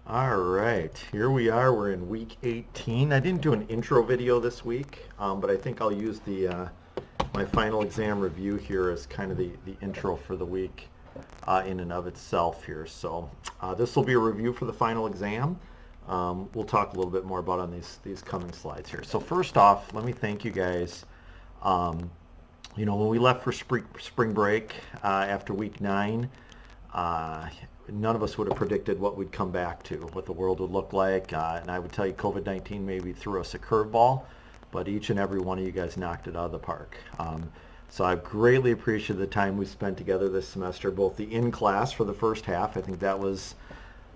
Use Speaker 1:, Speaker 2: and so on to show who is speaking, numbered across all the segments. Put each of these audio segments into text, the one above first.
Speaker 1: All right, here we are. We're in week 18. I didn't do an intro video this week, but I think I'll use the my final exam review here as kind of the intro for the week in and of itself here. So this will be a review for the final exam. We'll talk a little bit more about on these coming slides here. So first off, let me thank you guys. When we left for spring break after week 9, none of us would have predicted what we'd come back to, what the world would look like. And I would tell you COVID-19 maybe threw us a curveball, but each and every one of you guys knocked it out of the park. So I greatly appreciate the time we spent together this semester, both the in-class for the first half. I think that was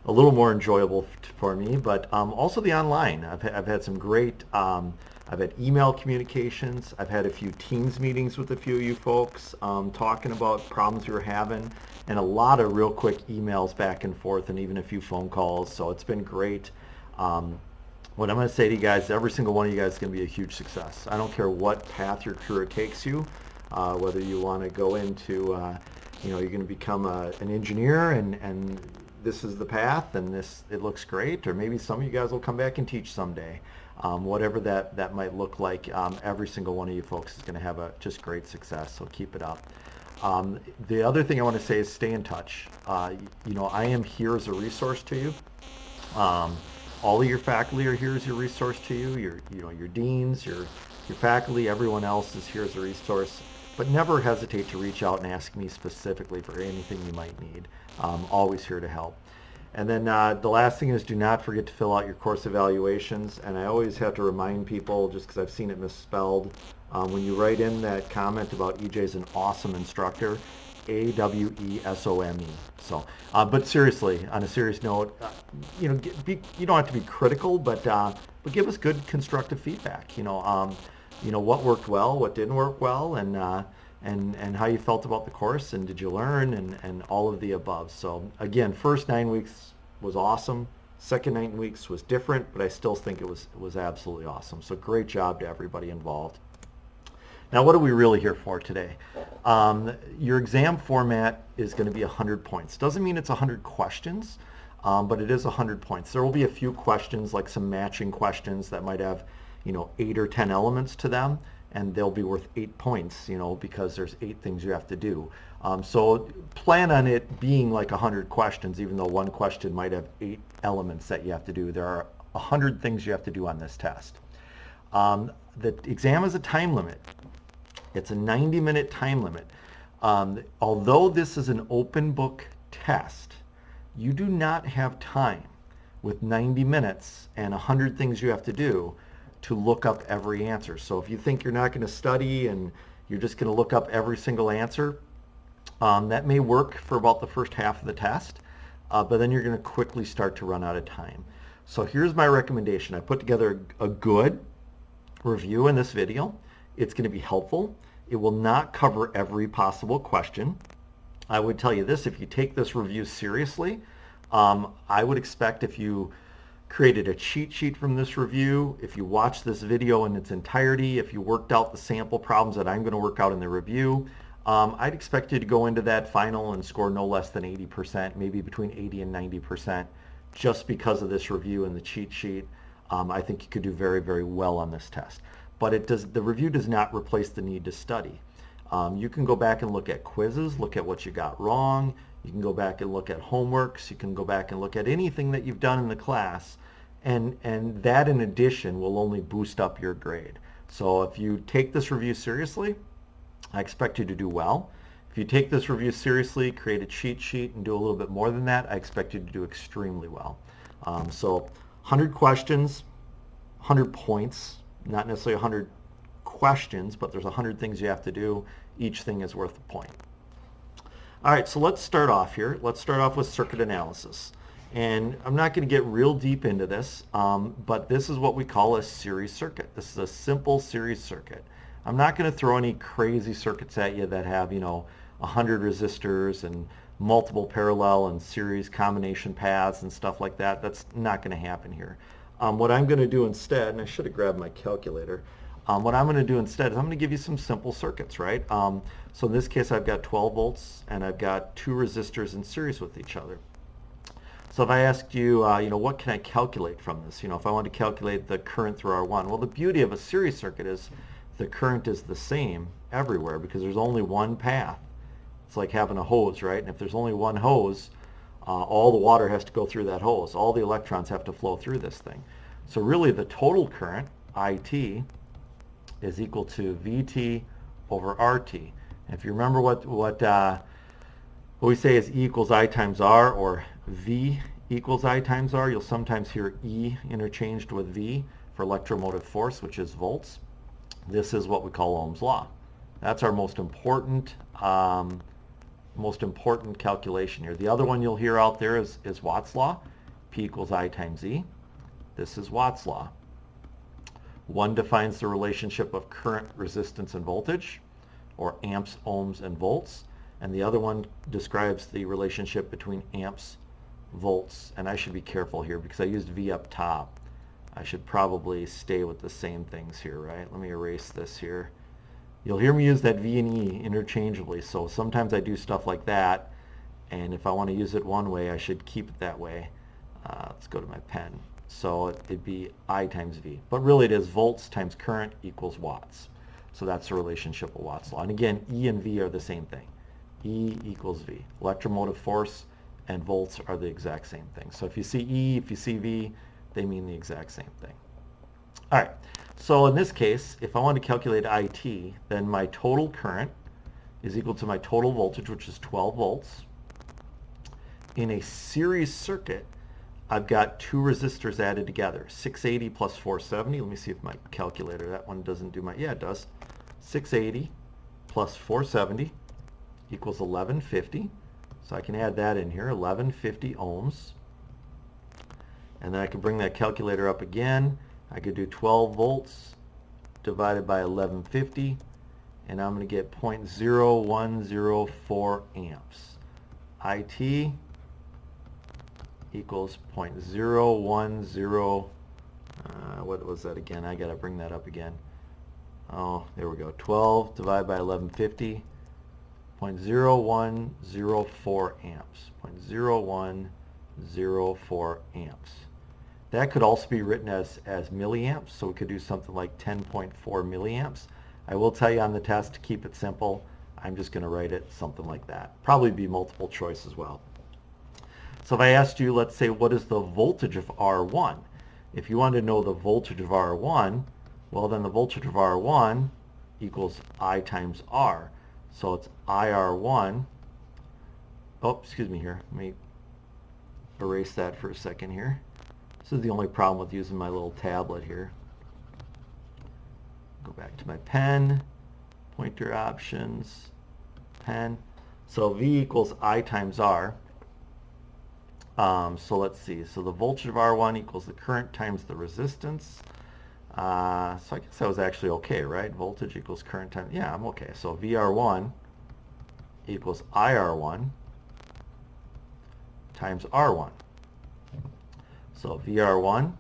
Speaker 1: a little more enjoyable for me, but also the online. I've had some great, I've had email communications. I've had a few Teams meetings with a few of you folks talking about problems we were having, and a lot of real quick emails back and forth, and even a few phone calls. So it's been great. What I'm going to say to you guys, every single one of you guys is going to be a huge success. I don't care what path your career takes you, whether you want to go into, you're going to become an engineer and this is the path and it looks great, or maybe some of you guys will come back and teach someday. Whatever that might look like, every single one of you folks is going to have just great success, so keep it up. The other thing I want to say is stay in touch. I am here as a resource to you. All of your faculty are here as a resource to you. Your deans, your faculty, everyone else is here as a resource. But never hesitate to reach out and ask me specifically for anything you might need. Always here to help. And then the last thing is, do not forget to fill out your course evaluations. And I always have to remind people, just because I've seen it misspelled, when you write in that comment about EJ's an awesome instructor, AWESOME. So, but seriously, on a serious note, you don't have to be critical, but give us good constructive feedback. What worked well, what didn't work well, and how you felt about the course, and did you learn, and all of the above. So again, first 9 weeks was awesome. Second 9 weeks was different, but I still think it was absolutely awesome. So great job to everybody involved. Now, what are we really here for today? Your exam format is going to be 100 points. Doesn't mean it's 100 questions, but it is 100 points. There will be a few questions, like some matching questions that might have 8 or 10 elements to them, and they'll be worth 8 points, because there's 8 things you have to do. So plan on it being like 100 questions, even though one question might have 8 elements that you have to do. There are 100 things you have to do on this test. The exam is a time limit. It's a 90-minute time limit. Although this is an open book test, you do not have time with 90 minutes and 100 things you have to do to look up every answer. So if you think you're not going to study and you're just going to look up every single answer, that may work for about the first half of the test, but then you're going to quickly start to run out of time. So here's my recommendation. I put together a good review in this video. It's going to be helpful. It will not cover every possible question. I would tell you this, if you take this review seriously, I would expect if you created a cheat sheet from this review, if you watched this video in its entirety, if you worked out the sample problems that I'm going to work out in the review, I'd expect you to go into that final and score no less than 80%, maybe between 80 and 90%, just because of this review and the cheat sheet. I think you could do very, very well on this test. But the review does not replace the need to study. You can go back and look at quizzes, look at what you got wrong. You can go back and look at homeworks. You can go back and look at anything that you've done in the class. And that in addition will only boost up your grade. So if you take this review seriously, I expect you to do well. If you take this review seriously, create a cheat sheet and do a little bit more than that, I expect you to do extremely well. So 100 questions, 100 points, not necessarily 100 questions, but there's 100 things you have to do. Each thing is worth a point. All right, so let's start off here. Let's start off with circuit analysis. And I'm not going to get real deep into this, but this is what we call a series circuit. This is a simple series circuit. I'm not going to throw any crazy circuits at you that have, 100 resistors and multiple parallel and series combination paths and stuff like that. That's not going to happen here. What I'm going to do instead, and I should have grabbed my calculator, what I'm going to do instead is I'm going to give you some simple circuits, right? So in this case, I've got 12 volts and I've got 2 resistors in series with each other. So if I asked you, what can I calculate from this? If I want to calculate the current through R1, well, the beauty of a series circuit is the current is the same everywhere because there's only one path. It's like having a hose, right? And if there's only one hose, all the water has to go through that hose. All the electrons have to flow through this thing. So really the total current, IT, is equal to VT over RT. And if you remember what we say is E equals I times R, or V equals I times R, you'll sometimes hear E interchanged with V for electromotive force, which is volts. This is what we call Ohm's law. That's our most important calculation here. The other one you'll hear out there is Watt's law, P equals I times E. This is Watt's law. One defines the relationship of current, resistance, and voltage, or amps, ohms, and volts. And the other one describes the relationship between amps, volts, and I should be careful here because I used V up top. I should probably stay with the same things here, right? Let me erase this here. You'll hear me use that V and E interchangeably, so sometimes I do stuff like that, and if I want to use it one way, I should keep it that way. Let's go to my pen. So it'd be I times V, but really it is volts times current equals watts. So that's the relationship of Watt's law. And again, E and V are the same thing. E equals V. Electromotive force and volts are the exact same thing. So if you see E, if you see V, they mean the exact same thing. All right, so in this case, if I want to calculate IT, then my total current is equal to my total voltage, which is 12 volts. In a series circuit, I've got two resistors added together, 680 plus 470. Let me see if my calculator, that one doesn't do my, yeah, it does. 680 plus 470 equals 1150. So I can add that in here, 1150 ohms. And then I can bring that calculator up again. I could do 12 volts divided by 1150, and I'm going to get 0.0104 amps. IT equals 0.010, what was that again? I got to bring that up again. Oh, there we go. 12 divided by 1150, 0.0104 amps. 0.0104 amps. That could also be written as milliamps, so we could do something like 10.4 milliamps. I will tell you on the test, to keep it simple, I'm just going to write it something like that. Probably be multiple choice as well. So if I asked you, let's say, what is the voltage of R1? If you want to know the voltage of R1, well then the voltage of R1 equals I times R. So it's IR1. Oh, excuse me here. Let me erase that for a second here. This is the only problem with using my little tablet here. Go back to my pen, pointer options, pen. So V equals I times R. So let's see. So the voltage of R1 equals the current times the resistance. So I guess that was actually okay, right? Voltage equals current times, yeah, I'm okay. So VR1 equals IR1 times R1. So VR1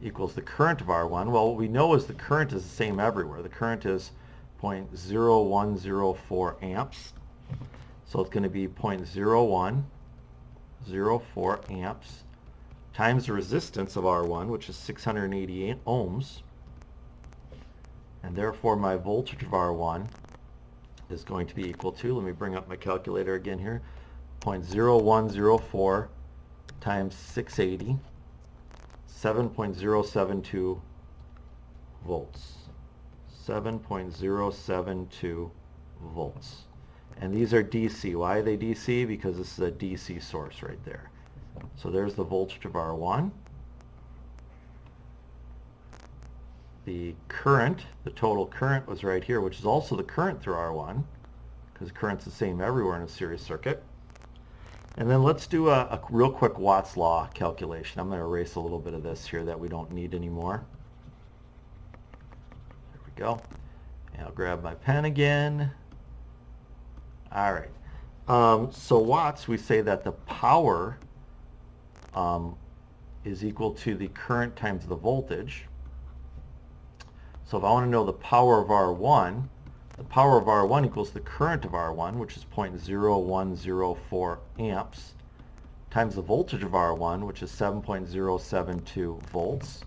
Speaker 1: equals the current of R1. Well, what we know is the current is the same everywhere. The current is 0.0104 amps. So it's going to be 0.0104 amps times the resistance of R1, which is 688 ohms. And therefore my voltage of R1 is going to be equal to, let me bring up my calculator again here, 0.0104 times 680, 7.072 volts. 7.072 volts. And these are DC. Why are they DC? Because this is a DC source right there. So there's the voltage of R1. The current, the total current was right here, which is also the current through R1, because current's the same everywhere in a series circuit. And then let's do a real quick Watt's law calculation. I'm going to erase a little bit of this here that we don't need anymore. There we go. And I'll grab my pen again. All right. So watts, we say that the power is equal to the current times the voltage. So if I want to know the power of R1, the power of R1 equals the current of R1, which is 0.0104 amps, times the voltage of R1, which is 7.072 volts,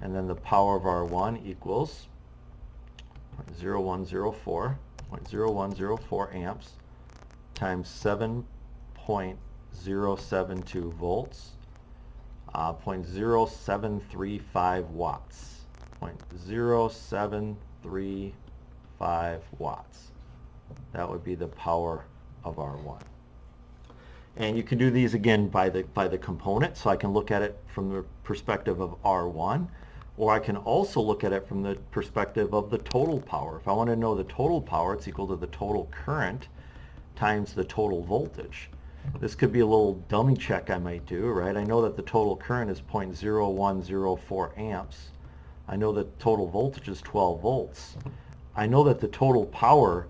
Speaker 1: and then the power of R1 equals 0.0104 amps times 7.072 volts, 0.0735 watts. 0.0735 watts. That would be the power of R1. And you can do these again by the component, so I can look at it from the perspective of R1, or I can also look at it from the perspective of the total power. If I want to know the total power, it's equal to the total current times the total voltage. This could be a little dummy check I might do, right? I know that the total current is 0.0104 amps. I know that total voltage is 12 volts. I know that the total power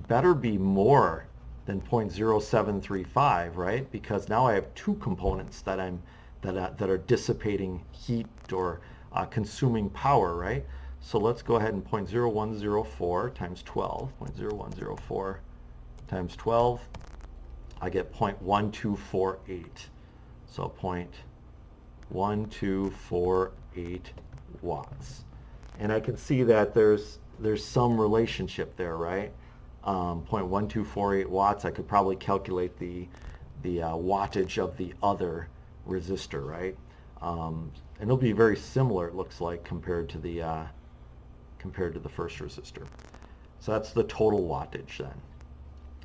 Speaker 1: better be more than 0.0735, right? Because now I have two components that are dissipating heat or consuming power, right? So let's go ahead and 0.0104 times 12, 0.0104 times 12, I get 0.1248. So 0.1248 watts. And I can see that there's some relationship there, right? 0.1248 watts, I could probably calculate the wattage of the other resistor, right? And it'll be very similar, it looks like, compared to the first resistor. So that's the total wattage then.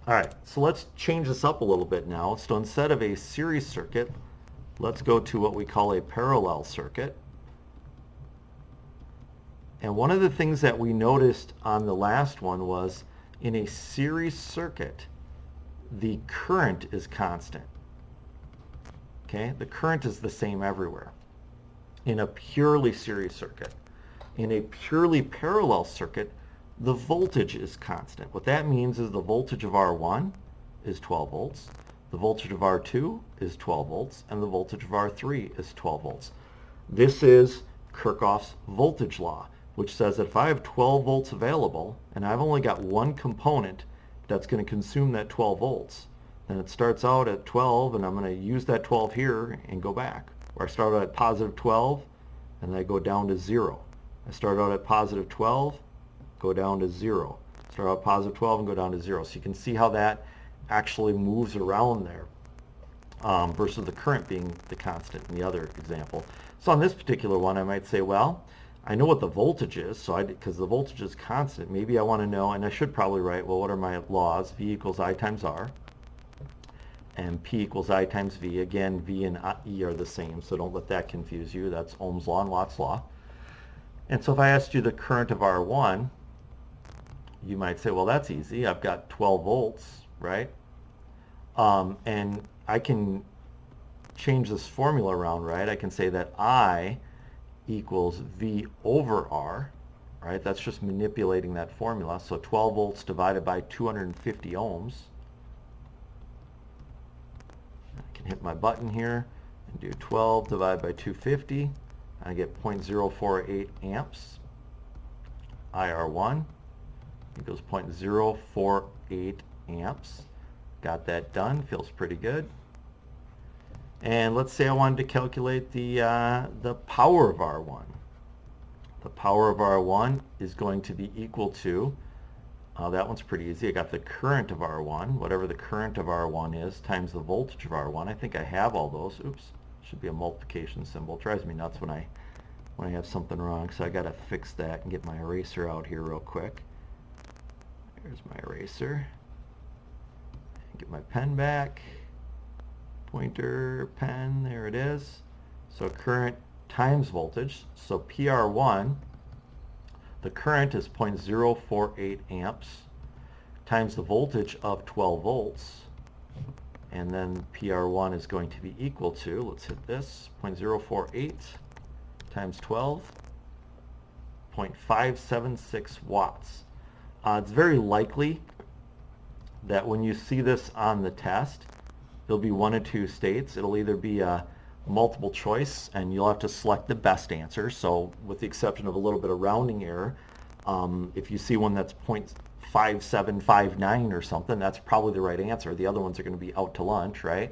Speaker 1: All right, so let's change this up a little bit now. So instead of a series circuit, let's go to what we call a parallel circuit. And one of the things that we noticed on the last one was in a series circuit, the current is constant. Okay, the current is the same everywhere in a purely series circuit. In a purely parallel circuit, the voltage is constant. What that means is the voltage of R1 is 12 volts, the voltage of R2 is 12 volts, and the voltage of R3 is 12 volts. This is Kirchhoff's voltage law, which says that if I have 12 volts available and I've only got one component that's going to consume that 12 volts, then it starts out at 12 and I'm going to use that 12 here and go back. Or I start out at positive 12 and I go down to 0. I start out at positive 12, go down to 0. Start out at positive 12 and go down to 0. So you can see how that actually moves around there versus the current being the constant in the other example. So on this particular one I might say, well, I know what the voltage is, so because the voltage is constant, maybe I want to know, and I should probably write, well, what are my laws? V equals I times R, and P equals I times V. Again, V and E are the same, so don't let that confuse you. That's Ohm's law and Watt's law. And so if I asked you the current of R1, you might say, well, that's easy. I've got 12 volts, right? And I can change this formula around, right? I can say that I equals V over R, right? That's just manipulating that formula. So 12 volts divided by 250 ohms. I can hit my button here and do 12 divided by 250. I get 0.048 amps. IR1 equals 0.048 amps. Got that done. Feels pretty good. And let's say I wanted to calculate the power of R1. The power of R1 is going to be equal to, that one's pretty easy. I got the current of R1, whatever the current of R1 is, times the voltage of R1. I think I have all those. Oops, should be a multiplication symbol. It drives me nuts when I have something wrong, so I got to fix that and get my eraser out here real quick. Here's my eraser. Get my pen back. Pointer, pen, there it is. So current times voltage. So PR1, the current is 0.048 amps times the voltage of 12 volts. And then PR1 is going to be equal to, let's hit this, 0.048 times 12, 0.576 watts. It's very likely that when you see this on the test, there'll be one of two states. It'll either be a multiple choice and you'll have to select the best answer. So with the exception of a little bit of rounding error, if you see one that's 0.5759 or something, that's probably the right answer. The other ones are going to be out to lunch, right?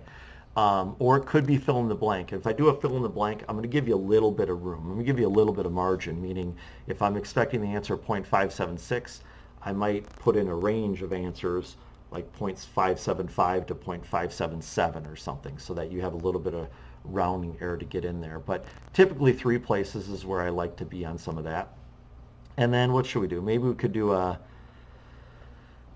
Speaker 1: Or it could be fill in the blank. If I do a fill in the blank, I'm going to give you a little bit of room. I'm going to give you a little bit of margin, meaning if I'm expecting the answer 0.576, I might put in a range of answers like 0.575 to 0.577 or something, so that you have a little bit of rounding error to get in there. But typically 3 places is where I like to be on some of that. And then what should we do? Maybe we could do a,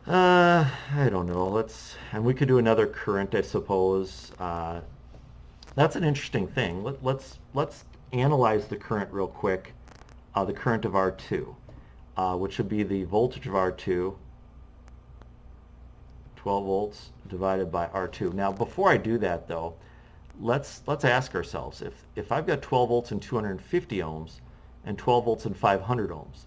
Speaker 1: I don't know, and we could do another current, I suppose. That's an interesting thing. Let's analyze the current real quick, the current of R2, which would be the voltage of R2, 12 volts divided by R2. Now, before I do that, though, let's ask ourselves, if I've got 12 volts and 250 ohms and 12 volts and 500 ohms,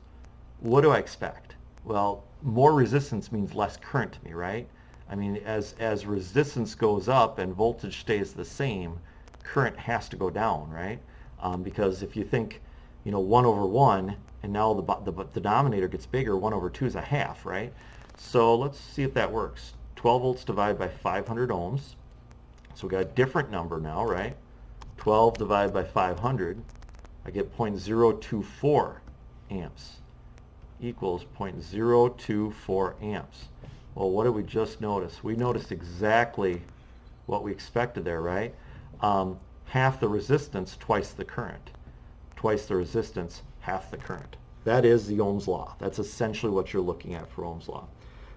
Speaker 1: what do I expect? Well, more resistance means less current to me, right? I mean, as resistance goes up and voltage stays the same, current has to go down, right? Because if you think, 1 over 1, and now the denominator gets bigger, 1 over 2 is a half, right? So let's see if that works. 12 volts divided by 500 ohms. So we got a different number now, right? 12 divided by 500, I get 0.024 amps equals 0.024 amps. Well, what did we just notice? We noticed exactly what we expected there, right? Half the resistance, twice the current. Twice the resistance, half the current. That is the Ohm's law. That's essentially what you're looking at for Ohm's law.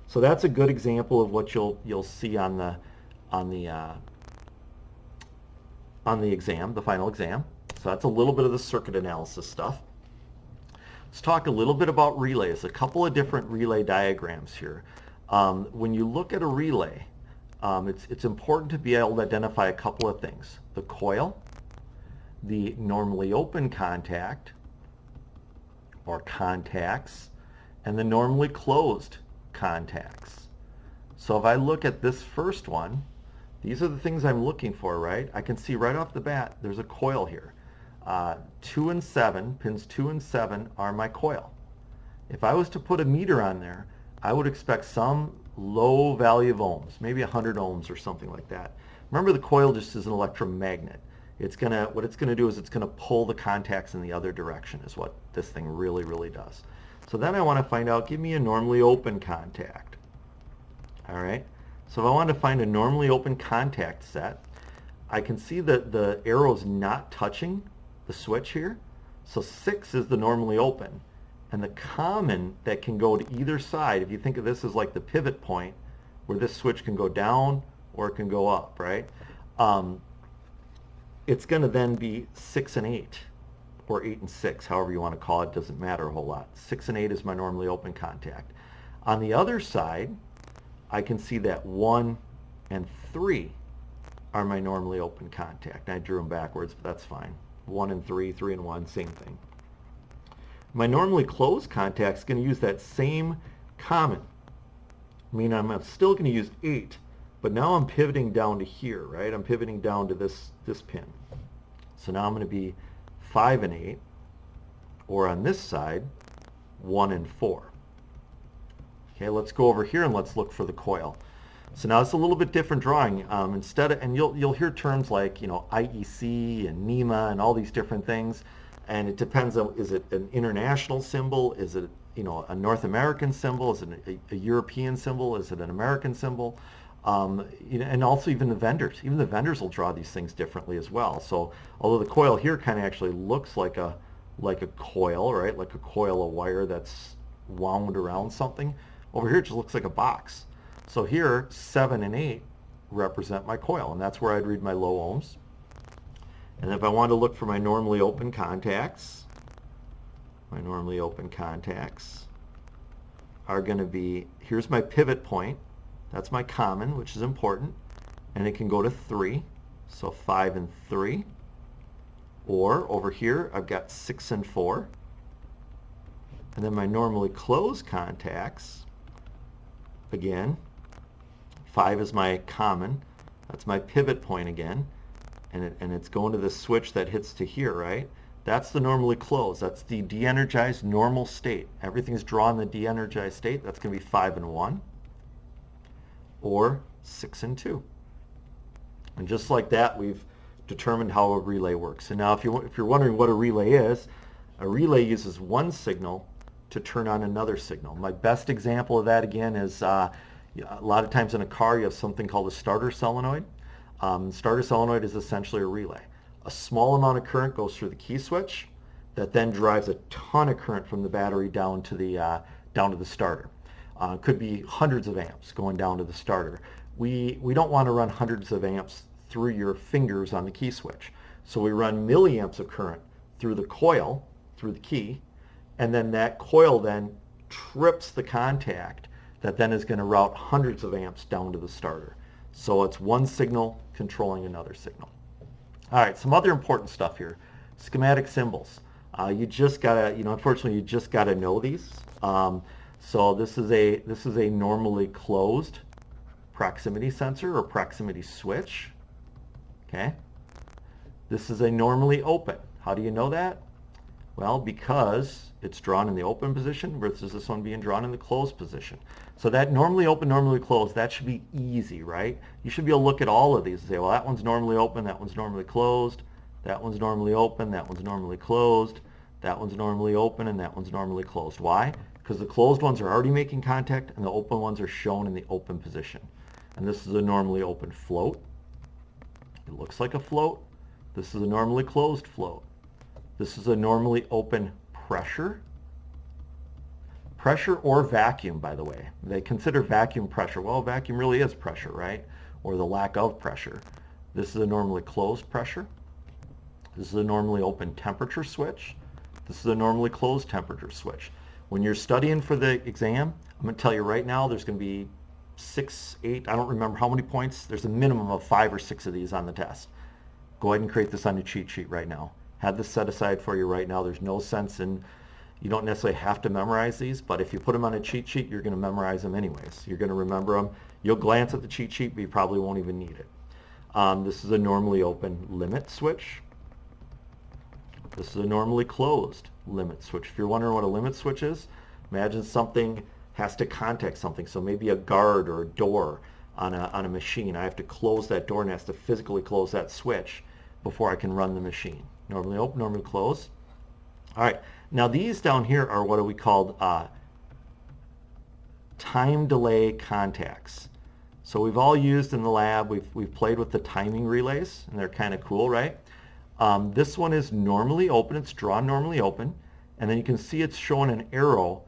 Speaker 1: So that's a good example of what you'll see on the exam, the final exam. So that's a little bit of the circuit analysis stuff. Let's talk a little bit about relays. A couple of different relay diagrams here. When you look at a relay, it's important to be able to identify a couple of things. The coil, the normally open contact, or contacts, and the normally closed contacts. So if I look at this first one, these are the things I'm looking for, right? I can see right off the bat there's a coil here. 2 and 7, pins 2 and 7 are my coil. If I was to put a meter on there, I would expect some low value of ohms, maybe 100 ohms or something like that. Remember, the coil just is an electromagnet. What it's gonna do is it's gonna pull the contacts in the other direction, is what this thing really, really does. So then I want to find out, give me a normally open contact. All right, so if I want to find a normally open contact set, I can see that the arrow's not touching the switch here. So 6 is the normally open. And the common that can go to either side, if you think of this as like the pivot point, where this switch can go down or it can go up, right? It's going to then be 6 and 8, or 8 and 6, however you want to call it, doesn't matter a whole lot. 6 and 8 is my normally open contact. On the other side, I can see that 1 and 3 are my normally open contact. I drew them backwards, but that's fine. 1 and 3, 3 and 1, same thing. My normally closed contact is going to use that same common. I mean, I'm still going to use 8, but now I'm pivoting down to here, right? I'm pivoting down to this pin. So now I'm going to be 5 and 8, or on this side, 1 and 4. Okay, let's go over here and let's look for the coil. So now it's a little bit different drawing. And you'll hear terms like, IEC and NEMA and all these different things. And it depends on, is it an international symbol? Is it, a North American symbol? Is it a European symbol? Is it an American symbol? And also even the vendors. Even the vendors will draw these things differently as well. So although the coil here kind of actually looks like a coil, right? Like a coil of wire that's wound around something. Over here it just looks like a box. So here, 7 and 8 represent my coil, and that's where I'd read my low ohms. And if I want to look for my normally open contacts, are going to be, here's my pivot point. That's my common, which is important, and it can go to 3, so 5 and 3. Or over here, I've got 6 and 4. And then my normally closed contacts, again, 5 is my common. That's my pivot point again. And it's going to the switch that hits to here, right? That's the normally closed. That's the de-energized normal state. Everything's drawn in the de-energized state. That's going to be 5 and 1. Or 6 and 2. And just like that, we've determined how a relay works. And now if you're wondering what a relay is, a relay uses one signal to turn on another signal. My best example of that again is a lot of times in a car you have something called a starter solenoid. Starter solenoid is essentially a relay. A small amount of current goes through the key switch that then drives a ton of current from the battery down to the starter. Could be hundreds of amps going down to the starter. We don't want to run hundreds of amps through your fingers on the key switch. So we run milliamps of current through the coil, through the key, and then that coil then trips the contact that then is going to route hundreds of amps down to the starter. So it's one signal controlling another signal. All right, some other important stuff here. Schematic symbols. You just gotta, unfortunately, you just gotta know these. So this is a normally closed proximity sensor or proximity switch. Okay. This is a normally open. How do you know that? Well, because it's drawn in the open position versus this one being drawn in the closed position. So that normally open, normally closed, that should be easy, right? You should be able to look at all of these and say, well, that one's normally open, that one's normally closed, that one's normally open, that one's normally closed, that one's normally open, and that one's normally closed. Why? Because the closed ones are already making contact and the open ones are shown in the open position. And this is a normally open float. It looks like a float. This is a normally closed float. This is a normally open pressure. Pressure or vacuum, by the way. They consider vacuum pressure. Well, vacuum really is pressure, right? Or the lack of pressure. This is a normally closed pressure. This is a normally open temperature switch. This is a normally closed temperature switch. When you're studying for the exam, I'm going to tell you right now there's going to be 6, 8, I don't remember how many points. There's a minimum of 5 or 6 of these on the test. Go ahead and create this on your cheat sheet right now. Have this set aside for you right now. There's no sense in, you don't necessarily have to memorize these, but if you put them on a cheat sheet, you're going to memorize them anyways. You're going to remember them. You'll glance at the cheat sheet, but you probably won't even need it. This is a normally open limit switch. This is a normally closed limit switch. If you're wondering what a limit switch is, imagine something has to contact something. So maybe a guard or a door on a machine. I have to close that door and it has to physically close that switch before I can run the machine. Normally open, normally closed. All right, now these down here are what we called time delay contacts. So we've all used in the lab, we've played with the timing relays, and they're kind of cool, right? This one is normally open, it's drawn normally open, and then you can see it's showing an arrow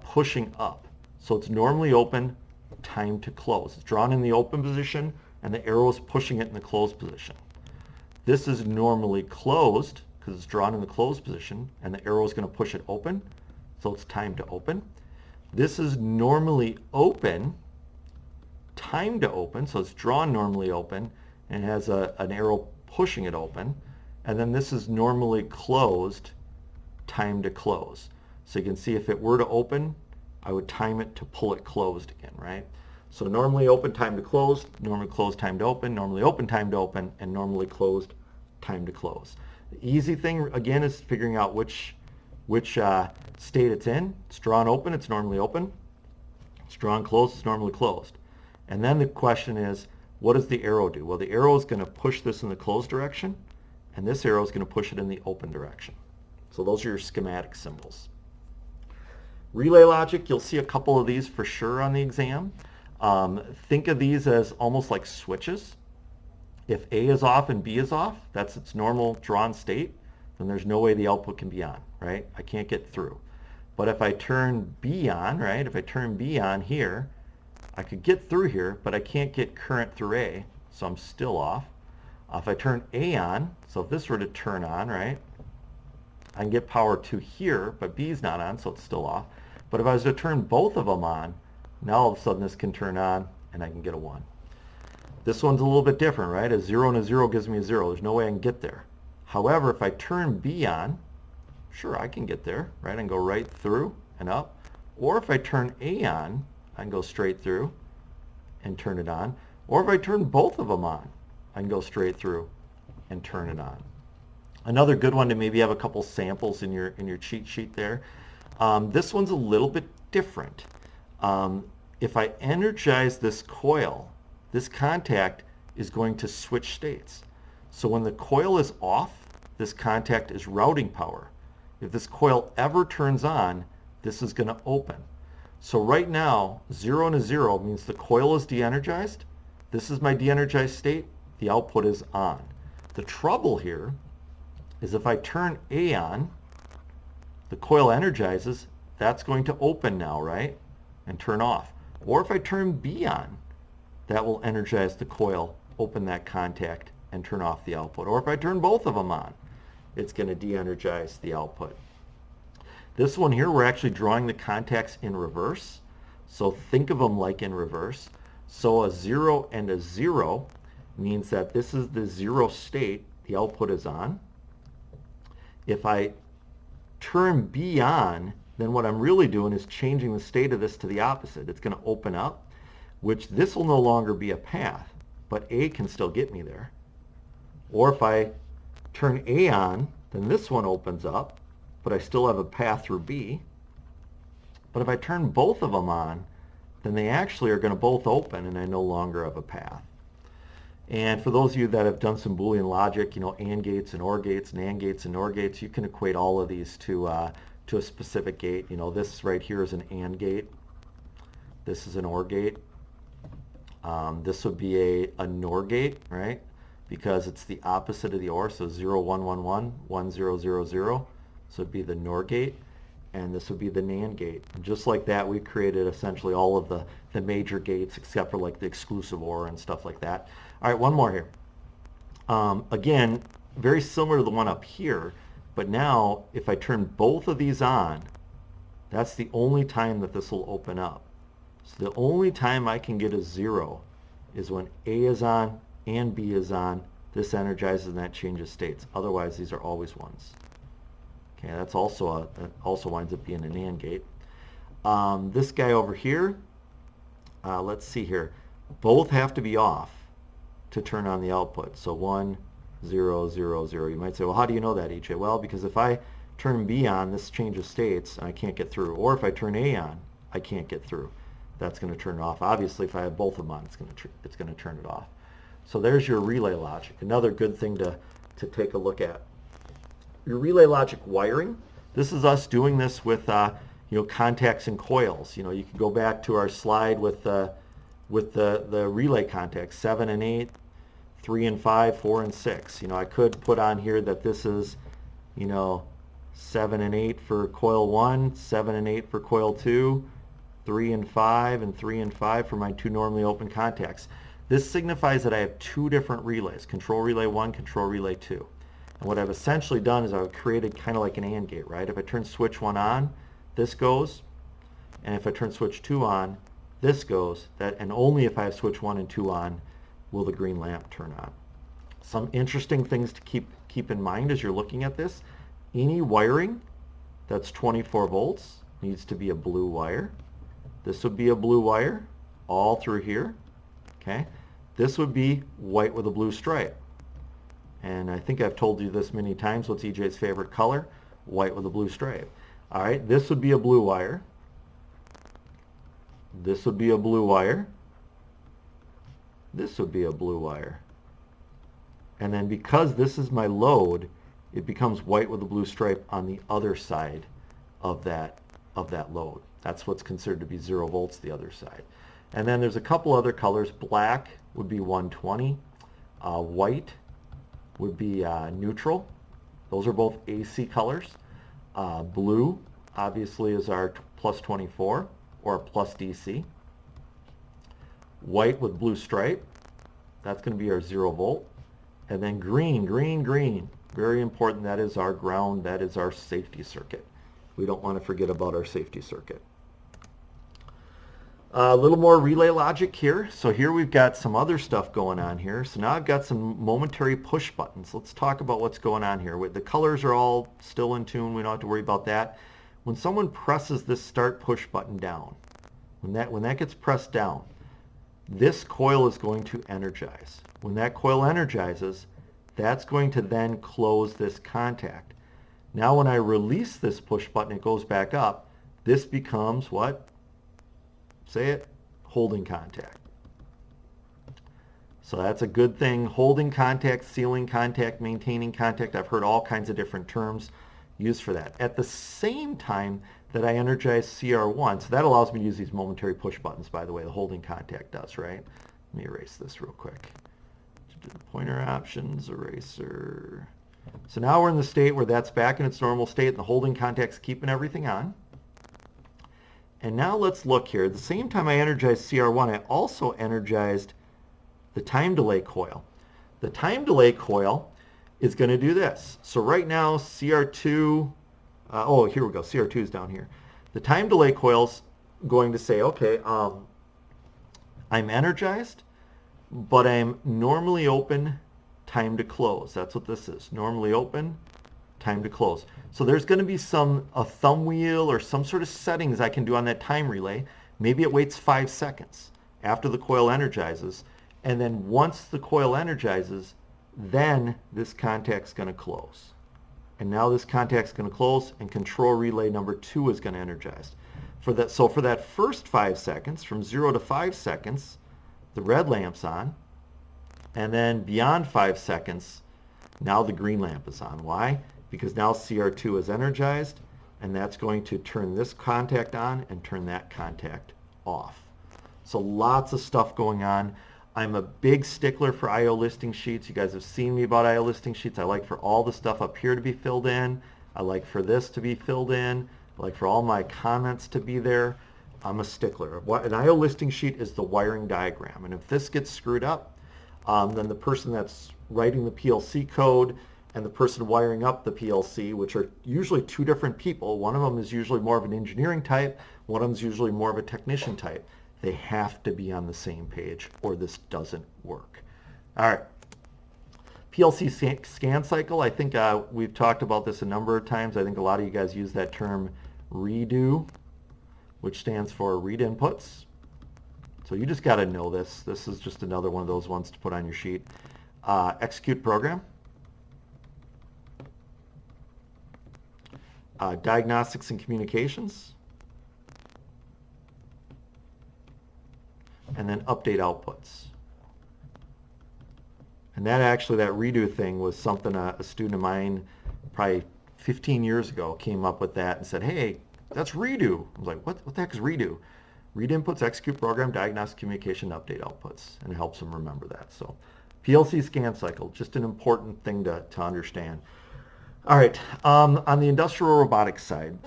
Speaker 1: pushing up. So it's normally open, time to close. It's drawn in the open position, and the arrow is pushing it in the closed position. This is normally closed because it's drawn in the closed position, and the arrow is going to push it open, so it's time to open. This is normally open, time to open, so it's drawn normally open, and it has an arrow pushing it open. And then this is normally closed, time to close. So you can see if it were to open, I would time it to pull it closed again, right? So normally open, time to close, normally closed, time to open, normally open, time to open, and normally closed, time to close. The easy thing, again, is figuring out which state it's in. It's drawn open, it's normally open. It's drawn closed, it's normally closed. And then the question is, what does the arrow do? Well, the arrow is going to push this in the closed direction, and this arrow is going to push it in the open direction. So those are your schematic symbols. Relay logic, you'll see a couple of these for sure on the exam. Think of these as almost like switches. If A is off and B is off, that's its normal drawn state, then there's no way the output can be on, right? I can't get through. But if I turn B on, right, if I turn B on here, I could get through here, but I can't get current through A, so I'm still off. If I turn A on, so if this were to turn on, right, I can get power to here, but B is not on, so it's still off. But if I was to turn both of them on, now all of a sudden this can turn on and I can get a 1. This one's a little bit different, right? A 0 and a 0 gives me a 0. There's no way I can get there. However, if I turn B on, sure, I can get there, right? I can go right through and up. Or if I turn A on, I can go straight through and turn it on. Or if I turn both of them on, I can go straight through and turn it on. Another good one to maybe have a couple samples in your cheat sheet there. This one's a little bit different. If I energize this coil, this contact is going to switch states. So when the coil is off, this contact is routing power. If this coil ever turns on, this is going to open. So right now, 0 and a 0 means the coil is de-energized. This is my de-energized state. The output is on. The trouble here is if I turn A on, the coil energizes. That's going to open now, right? And turn off. Or if I turn B on, that will energize the coil, open that contact, and turn off the output. Or if I turn both of them on, it's going to de-energize the output. This one here, we're actually drawing the contacts in reverse. So think of them like in reverse. So a 0 and a 0 means that this is the 0 state, the output is on. If I turn B on, then what I'm really doing is changing the state of this to the opposite. It's going to open up, which this will no longer be a path, but A can still get me there. Or if I turn A on, then this one opens up, but I still have a path through B. But if I turn both of them on, then they actually are going to both open and I no longer have a path. And for those of you that have done some Boolean logic, you know, AND gates and OR gates and AND gates and OR gates, you can equate all of these to a specific gate. You know, this right here is an AND gate. This is an OR gate. This would be a NOR gate, right? Because it's the opposite of the OR, so 0, 1, 1, 1, 1, 0, 0, 0. So it'd be the NOR gate, and this would be the NAND gate. And just like that, we created essentially all of the major gates except for like the exclusive OR and stuff like that. All right, one more here. Again, very similar to the one up here, but now if I turn both of these on, that's the only time that this will open up. So the only time I can get a 0 is when A is on and B is on. This energizes and that changes states. Otherwise, these are always 1s. Okay, that's also that also winds up being an AND gate. This guy over here, let's see here. Both have to be off to turn on the output. So 1, 0, 0, 0. You might say, well, how do you know that, EJ? Well, because if I turn B on, this changes states and I can't get through. Or if I turn A on, I can't get through. That's going to turn it off. Obviously, if I have both of them on, it's going to turn it off. So there's your relay logic. Another good thing to take a look at. Your relay logic wiring. This is us doing this with you know, contacts and coils. You know, you can go back to our slide with the relay contacts, 7 and 8, 3 and 5, 4 and 6. You know, I could put on here that this is, you know, 7 and 8 for coil 1, 7 and 8 for coil 2, 3 and 5, and 3 and 5 for my 2 normally open contacts. This signifies that I have 2 different relays, control relay 1, control relay 2. And what I've essentially done is I've created kind of like an AND gate, right? If I turn switch 1 on, this goes, and if I turn switch 2 on, this goes, and only if I have switch 1 and 2 on will the green lamp turn on. Some interesting things to keep in mind as you're looking at this. Any wiring that's 24 volts needs to be a blue wire. This would be a blue wire all through here. Okay, this would be white with a blue stripe. And I think I've told you this many times. What's EJ's favorite color? White with a blue stripe. All right, this would be a blue wire. This would be a blue wire. This would be a blue wire. And then because this is my load, it becomes white with a blue stripe on the other side of that load. That's what's considered to be 0 volts, the other side. And then there's a couple other colors. Black would be 120. White would be neutral. Those are both AC colors. Blue obviously is our plus 24 or plus DC. White with blue stripe, that's going to be our 0 volt. And then green, very important, that is our ground, that is our safety circuit. We don't want to forget about our safety circuit. A little more relay logic here. So here we've got some other stuff going on here. So now I've got some momentary push buttons. Let's talk about what's going on here. The colors are all still in tune. We don't have to worry about that. When someone presses this start push button down, when that gets pressed down, this coil is going to energize. When that coil energizes, that's going to then close this contact. Now when I release this push button, it goes back up. This becomes what? Say it, holding contact. So that's a good thing. Holding contact, sealing contact, maintaining contact. I've heard all kinds of different terms used for that. At the same time that I energize CR1, so that allows me to use these momentary push buttons, by the way, the holding contact does, right? Let me erase this real quick. Pointer options, eraser. So now we're in the state where that's back in its normal state and the holding contact's keeping everything on. And now let's look here. At the same time I energized CR1, I also energized the time delay coil. The time delay coil is going to do this. So right now CR2, oh here we go, CR2 is down here. The time delay coil's going to say, okay, I'm energized, but I'm normally open, time to close. That's what this is. Normally open, time to close. So there's going to be a thumb wheel or some sort of settings I can do on that time relay. Maybe it waits 5 seconds after the coil energizes. And then once the coil energizes, then this contact's going to close. And now this contact's going to close and control relay number 2 is going to energize. So for that first 5 seconds, from 0 to 5 seconds, the red lamp's on. And then beyond 5 seconds, now the green lamp is on. Why? Because now CR2 is energized, and that's going to turn this contact on and turn that contact off. So lots of stuff going on. I'm a big stickler for I/O listing sheets. You guys have seen me about I/O listing sheets. I like for all the stuff up here to be filled in. I like for this to be filled in. I like for all my comments to be there. I'm a stickler. An I/O listing sheet is the wiring diagram, and if this gets screwed up, then the person that's writing the PLC code and the person wiring up the PLC, which are usually 2 different people, one of them is usually more of an engineering type, one of them is usually more of a technician type. They have to be on the same page or this doesn't work. All right. PLC Scan Cycle, I think we've talked about this a number of times. I think a lot of you guys use that term redo, which stands for read inputs. So you just got to know this. This is just another one of those ones to put on your sheet. Execute program. Diagnostics and communications. And then update outputs. And that redo thing was something a student of mine probably 15 years ago came up with that and said, hey, that's redo. I was like, what the heck is redo? Read inputs, execute program, diagnostic communication, update outputs. And it helps them remember that. So PLC Scan Cycle, just an important thing to understand. All right, on the industrial robotics side,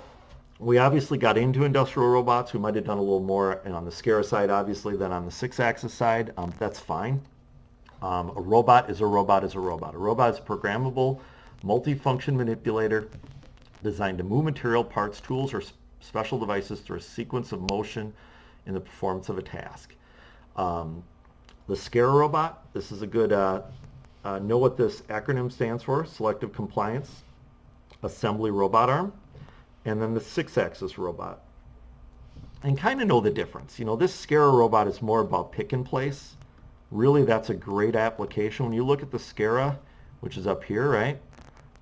Speaker 1: we obviously got into industrial robots. We might have done a little more on the SCARA side, obviously, than on the 6-axis side. That's fine. A robot is a robot is a robot. A robot is a programmable, multifunction manipulator designed to move material, parts, tools, or special devices through a sequence of motion in the performance of a task. The SCARA robot, this is a good, know what this acronym stands for, Selective Compliance Assembly Robot Arm. And then the 6-axis robot. And kind of know the difference. You know, this SCARA robot is more about pick and place. Really, that's a great application. When you look at the SCARA, which is up here, right?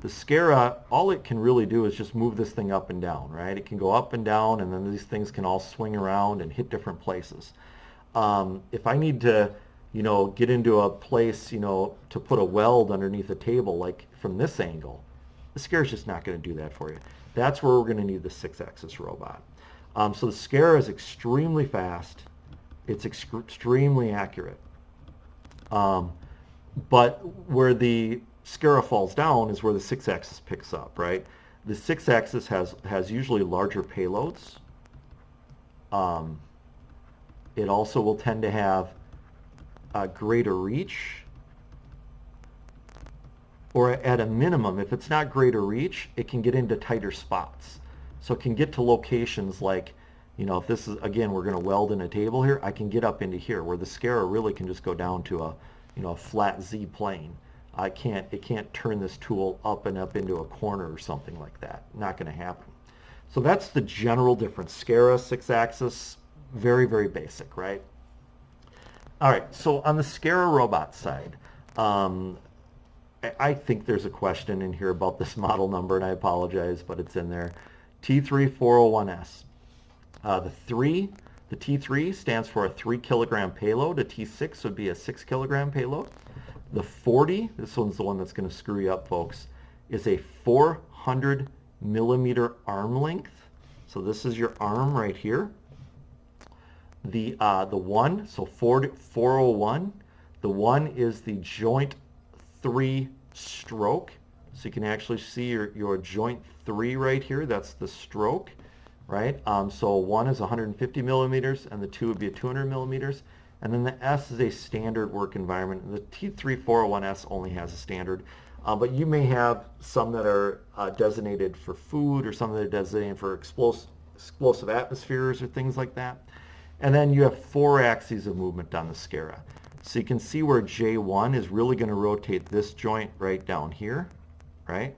Speaker 1: The SCARA, all it can really do is just move this thing up and down, right? It can go up and down, and then these things can all swing around and hit different places. If I need to, you know, get into a place, you know, to put a weld underneath a table, like from this angle, the SCARA's just not going to do that for you. That's where we're going to need the 6-axis robot. So the SCARA is extremely fast. It's extremely accurate. But where the SCARA falls down is where the 6-axis picks up, right? The 6-axis has usually larger payloads. It also will tend to have a greater reach. Or at a minimum, if it's not greater reach, it can get into tighter spots. So it can get to locations like, you know, if this is, again, we're going to weld in a table here, I can get up into here, where the SCARA really can just go down to a, you know, a flat Z plane. It can't turn this tool up and up into a corner or something like that. Not going to happen. So that's the general difference. SCARA, 6-axis, very, very basic, right? All right, so on the SCARA robot side, I think there's a question in here about this model number, and I apologize, but it's in there. T3401S. The 3 The T3 stands for a 3 kilogram payload. A T6 would be a 6 kilogram payload. The 40, this one's the one that's going to screw you up, folks, is a 400 millimeter arm length. So this is your arm right here. The 1, so 401, the 1 is the joint 3 stroke. So you can actually see your joint 3 right here. That's the stroke, right? So 1 is 150 millimeters, and the 2 would be 200 millimeters. And then the S is a standard work environment. The T3401S only has a standard, but you may have some that are designated for food, or some that are designated for explosive atmospheres or things like that. And then you have 4 axes of movement on the SCARA. So you can see where J1 is really going to rotate this joint right down here, right?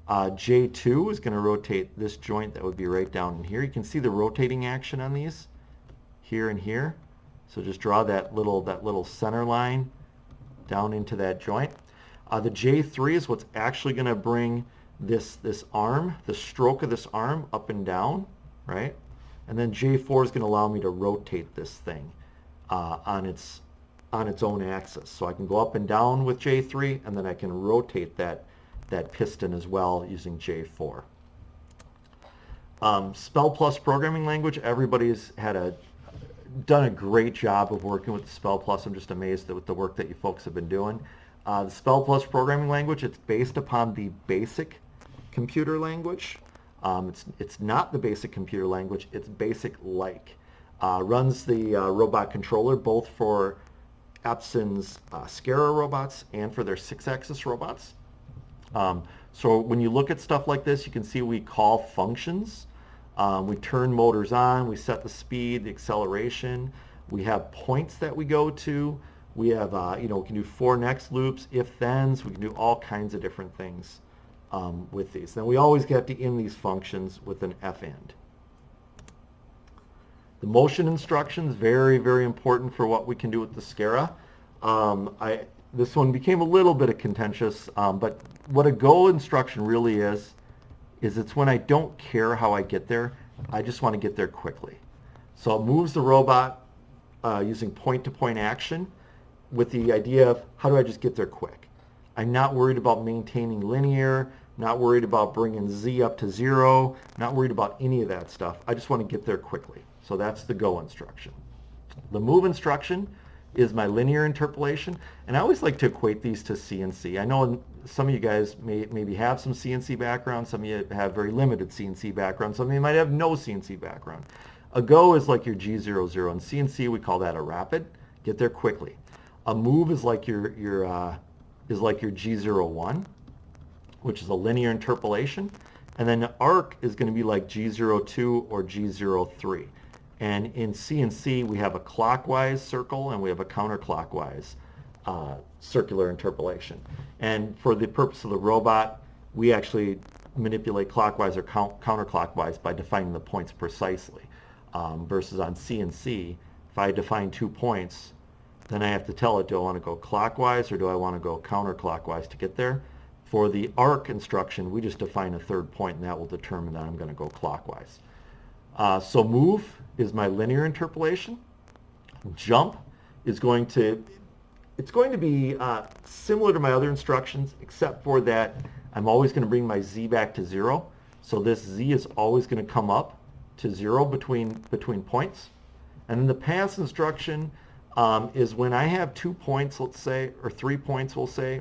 Speaker 1: J2 is going to rotate this joint that would be right down in here. You can see the rotating action on these here and here. So just draw that little center line down into that joint. The J3 is what's actually going to bring this arm, the stroke of this arm, up and down, right? And then J4 is going to allow me to rotate this thing on its own axis. So I can go up and down with J3, and then I can rotate that piston as well using J4. SPEL Plus programming language, everybody's done a great job of working with the SPEL Plus. I'm just amazed with the work that you folks have been doing. The SPEL Plus programming language, it's based upon the basic computer language. It's not the basic computer language, it's basic-like. Runs the robot controller both for Epson's SCARA robots and for their 6-axis robots. So when you look at stuff like this, you can see we call functions. We turn motors on, we set the speed, the acceleration. We have points that we go to. We have, we can do for next loops, if-thens. We can do all kinds of different things with these. Then we always get to end these functions with an f-end. The motion instructions, very, very important for what we can do with the SCARA. This one became a little bit contentious, but what a go instruction really is it's when I don't care how I get there, I just want to get there quickly. So it moves the robot using point-to-point action with the idea of how do I just get there quick. I'm not worried about maintaining linear, not worried about bringing Z up to 0, not worried about any of that stuff. I just want to get there quickly. So that's the go instruction. The move instruction is my linear interpolation, and I always like to equate these to CNC. I know some of you guys maybe have some CNC background, some of you have very limited CNC background, some of you might have no CNC background. A go is like your G00. In CNC we call that a rapid, get there quickly. A move is like your G01, which is a linear interpolation, and then the arc is going to be like G02 or G03. And in CNC, we have a clockwise circle and we have a counterclockwise circular interpolation. And for the purpose of the robot, we actually manipulate clockwise or counterclockwise by defining the points precisely. Versus on CNC, if I define 2 points, then I have to tell it, do I want to go clockwise or do I want to go counterclockwise to get there? For the arc instruction, we just define a 3rd point, and that will determine that I'm going to go clockwise. So move is my linear interpolation. Jump is going to be similar to my other instructions, except for that I'm always going to bring my Z back to 0. So this Z is always going to come up to 0 between points. And then the pass instruction is when I have 2 points, let's say, or 3 points, we'll say,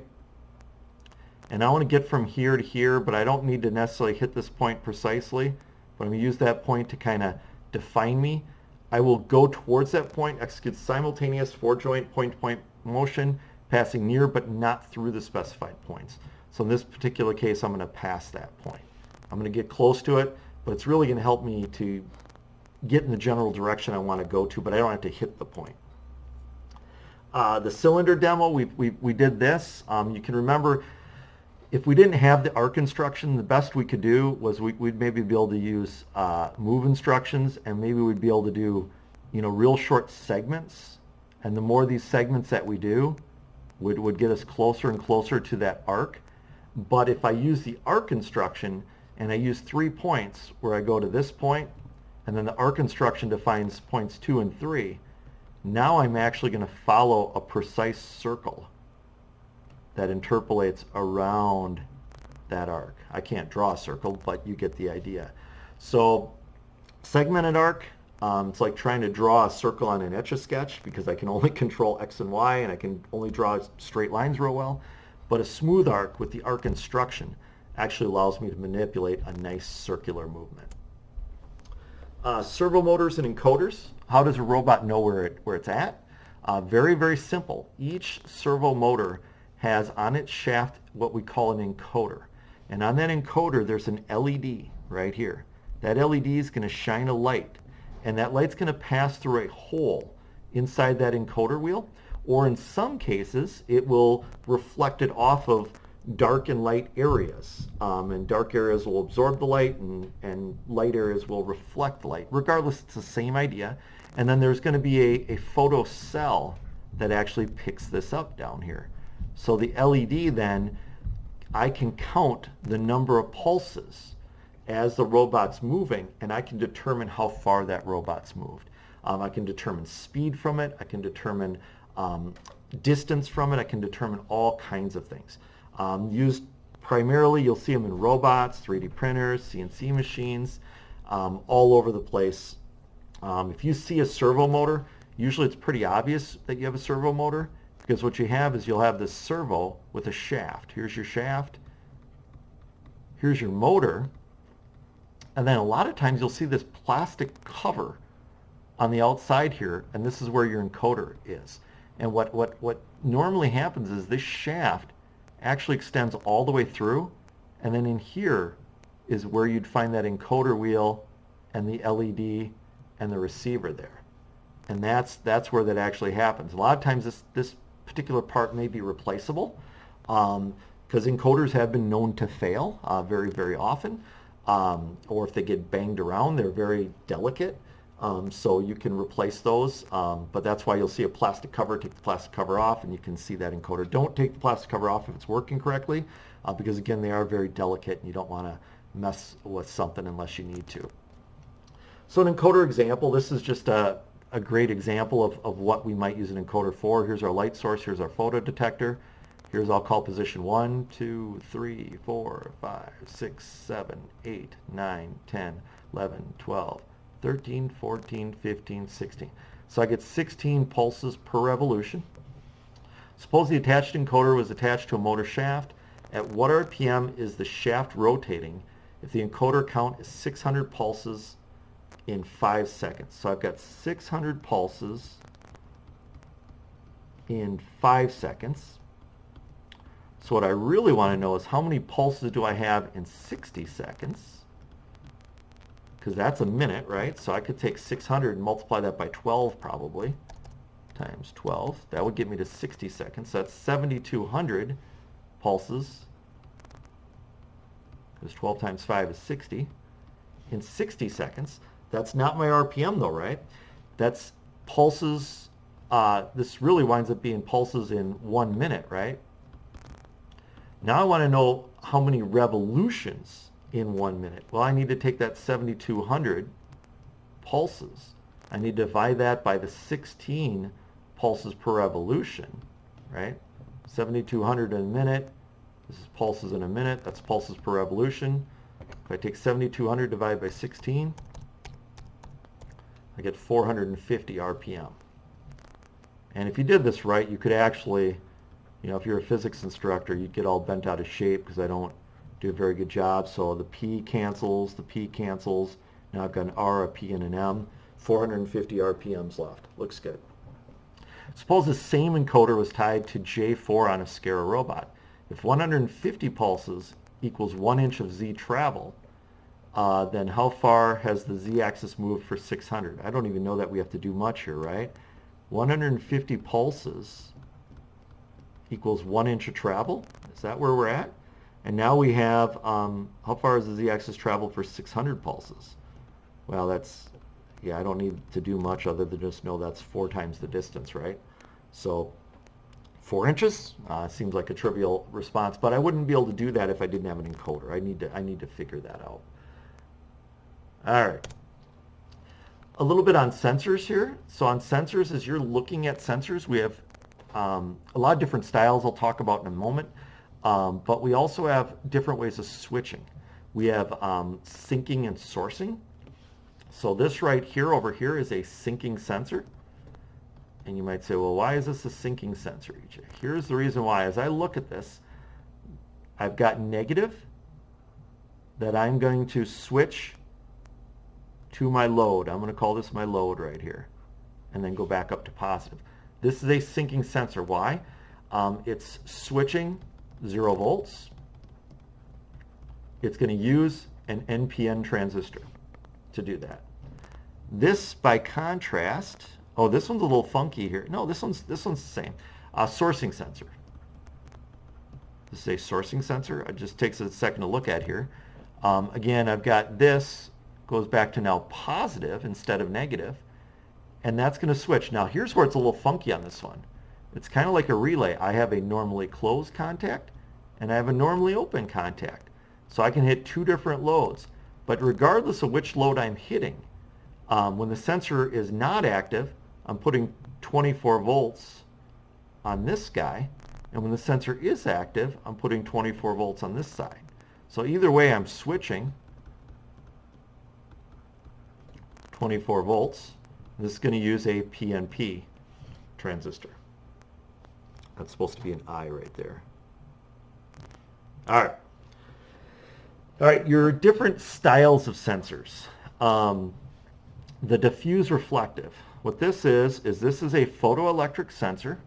Speaker 1: and I want to get from here to here, but I don't need to necessarily hit this point precisely, but I'm going to use that point to kind of define me. I will go towards that point, execute simultaneous 4-joint point-to-point motion, passing near but not through the specified points. So in this particular case, I'm going to pass that point. I'm going to get close to it, but it's really going to help me to get in the general direction I want to go to, but I don't have to hit the point. The cylinder demo, we did this. You can remember, if we didn't have the arc instruction, the best we could do was we'd maybe be able to use move instructions, and maybe we'd be able to do, real short segments. And the more of these segments that we do would get us closer and closer to that arc. But if I use the arc instruction and I use 3 points where I go to this point and then the arc instruction defines points 2 and 3. Now I'm actually going to follow a precise circle that interpolates around that arc. I can't draw a circle, but you get the idea. So segmented arc, it's like trying to draw a circle on an Etch-a-Sketch because I can only control X and Y and I can only draw straight lines real well. But a smooth arc with the arc instruction actually allows me to manipulate a nice circular movement. Servo motors and encoders. How does a robot know where it's at? Very, very simple. Each servo motor has on its shaft what we call an encoder. And on that encoder there's an LED right here. That LED is going to shine a light, and that light's going to pass through a hole inside that encoder wheel, or in some cases it will reflect it off of dark and light areas, and dark areas will absorb the light and light areas will reflect the light. Regardless, it's the same idea. And then there's going to be a photo cell that actually picks this up down here. So the LED then, I can count the number of pulses as the robot's moving, and I can determine how far that robot's moved. I can determine speed from it, I can determine distance from it, I can determine all kinds of things. Used primarily, you'll see them in robots, 3D printers, CNC machines, all over the place. If you see a servo motor, usually it's pretty obvious that you have a servo motor, because what you have is you'll have this servo with a shaft. Here's your shaft, here's your motor, and then a lot of times you'll see this plastic cover on the outside here, and this is where your encoder is. And what normally happens is this shaft actually extends all the way through, and then in here is where you'd find that encoder wheel and the LED and the receiver there. And that's where that actually happens. A lot of times this particular part may be replaceable, because encoders have been known to fail very, very often, or if they get banged around, they're very delicate. So you can replace those, but that's why you'll see a plastic cover. Take the plastic cover off and you can see that encoder. Don't take the plastic cover off if it's working correctly, because again, they are very delicate and you don't want to mess with something unless you need to. So an encoder example, this is just a great example of what we might use an encoder for. Here's our light source, here's our photo detector. Here's, I'll call position 1, 2, 3, 4, 5, 6, 7, 8, 9, 10, 11, 12, 13, 14, 15, 16. So I get 16 pulses per revolution. Suppose the attached encoder was attached to a motor shaft. At what RPM is the shaft rotating if the encoder count is 600 pulses in 5 seconds? So I've got 600 pulses in 5 seconds. So what I really want to know is how many pulses do I have in 60 seconds? Because that's a minute, right? So I could take 600 and multiply that by 12 probably, times 12. That would get me to 60 seconds. So that's 7,200 pulses, because 12 times 5 is 60, in 60 seconds. That's not my RPM though, right? That's pulses. This really winds up being pulses in 1 minute, right? Now I want to know how many revolutions in 1 minute. Well, I need to take that 7,200 pulses. I need to divide that by the 16 pulses per revolution, right? 7,200 in a minute. This is pulses in a minute. That's pulses per revolution. If I take 7,200 divided by 16, I get 450 RPM. And if you did this right, you could actually, you know, if you're a physics instructor, you'd get all bent out of shape because I don't do a very good job. So the P cancels, the P cancels. Now I've got an R, a P, and an M. 450 RPMs left. Looks good. Suppose the same encoder was tied to J4 on a SCARA robot. If 150 pulses equals 1 inch of Z travel, then how far has the Z-axis moved for 600? I don't even know that we have to do much here, right? 150 pulses equals 1 inch of travel. Is that where we're at? And now we have, how far has the Z-axis traveled for 600 pulses? Well, that's, yeah, I don't need to do much other than just know that's 4 times the distance, right? So 4 inches seems like a trivial response, but I wouldn't be able to do that if I didn't have an encoder. I need to figure that out. All right. A little bit on sensors here. So on sensors, as you're looking at sensors, we have a lot of different styles I'll talk about in a moment, but we also have different ways of switching. We have syncing and sourcing. So this right here over here is a syncing sensor. And you might say, well, why is this a syncing sensor, EJ? Here's the reason why. As I look at this, I've got negative that I'm going to switch to my load. I'm going to call this my load right here, and then go back up to positive. This is a syncing sensor. Why? It's switching 0 volts. It's going to use an NPN transistor to do that. This, by contrast, oh, this one's a little funky here. No, this one's the same. Sourcing sensor. This is a sourcing sensor. It just takes a second to look at here. Again, I've got this goes back to now positive instead of negative, and that's going to switch. Now here's where it's a little funky on this one. It's kind of like a relay. I have a normally closed contact and I have a normally open contact. So I can hit 2 different loads. But regardless of which load I'm hitting, when the sensor is not active, I'm putting 24 volts on this guy, and when the sensor is active, I'm putting 24 volts on this side. So either way, I'm switching 24 volts. This is going to use a PNP transistor. That's supposed to be an I right there. All right. All right, your different styles of sensors. The diffuse reflective. What this is this is a photoelectric sensor,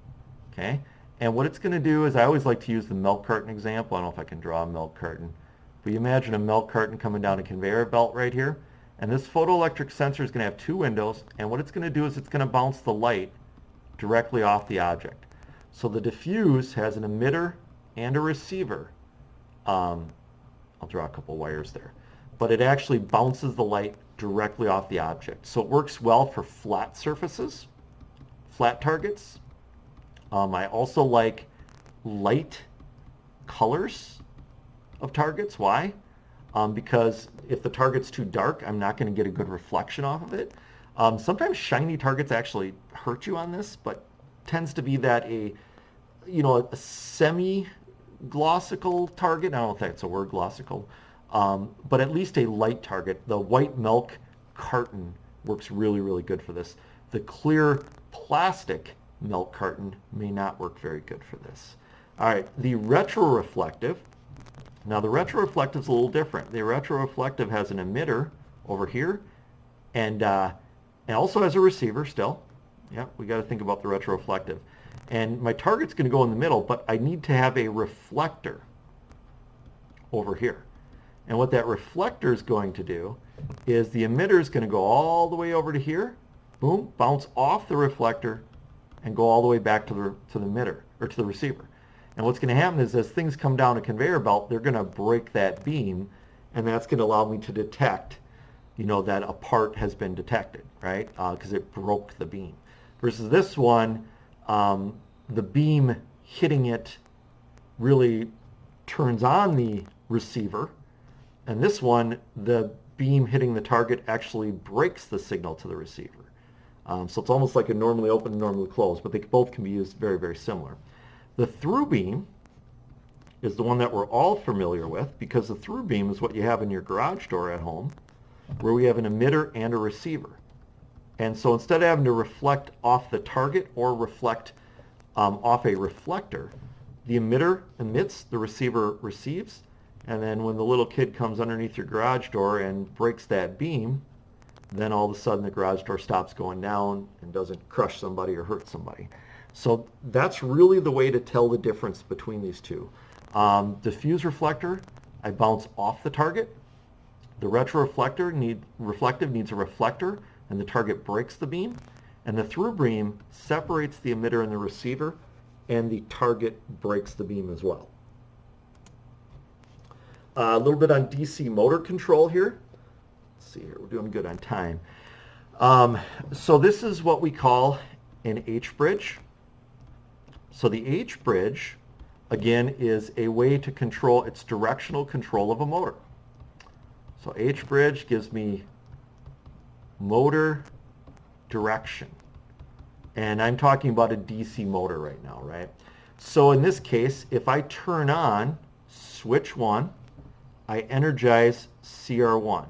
Speaker 1: okay? And what it's going to do is, I always like to use the milk carton example. I don't know if I can draw a milk carton. But you imagine a milk carton coming down a conveyor belt right here. And this photoelectric sensor is going to have 2 windows. And what it's going to do is it's going to bounce the light directly off the object. So the diffuse has an emitter and a receiver. I'll draw a couple wires there. But it actually bounces the light directly off the object. So it works well for flat surfaces, flat targets. I also like light colors of targets. Why? Because if the target's too dark, I'm not going to get a good reflection off of it. Sometimes shiny targets actually hurt you on this, but tends to be that a semi-glossical target. I don't know if that's a word, glossical, but at least a light target. The white milk carton works really, really good for this. The clear plastic milk carton may not work very good for this. All right, the retroreflective. Now the retroreflective is a little different. The retroreflective has an emitter over here, and also has a receiver still. Yeah, we got to think about the retroreflective. And my target's going to go in the middle, but I need to have a reflector over here. And what that reflector is going to do is the emitter is going to go all the way over to here, boom, bounce off the reflector, and go all the way back to the emitter, or to the receiver. And what's going to happen is, as things come down a conveyor belt, they're going to break that beam, and that's going to allow me to detect, that a part has been detected, right? Because it broke the beam. Versus this one, the beam hitting it really turns on the receiver, and this one, the beam hitting the target actually breaks the signal to the receiver. So it's almost like a normally open and normally closed, but they both can be used very, very similar. The through beam is the one that we're all familiar with, because the through beam is what you have in your garage door at home, where we have an emitter and a receiver. And so instead of having to reflect off the target or reflect off a reflector, the emitter emits, the receiver receives, and then when the little kid comes underneath your garage door and breaks that beam, then all of a sudden the garage door stops going down and doesn't crush somebody or hurt somebody. So that's really the way to tell the difference between these two. Diffuse reflector, I bounce off the target. The retroreflective needs a reflector, and the target breaks the beam. And the through beam separates the emitter and the receiver, and the target breaks the beam as well. A little bit on DC motor control here. Let's see here, we're doing good on time. So this is what we call an H-bridge. So the H-bridge, again, is a way to control, it's directional control of a motor. So H-bridge gives me motor direction. And I'm talking about a DC motor right now, right? So in this case, if I turn on switch 1, I energize CR1.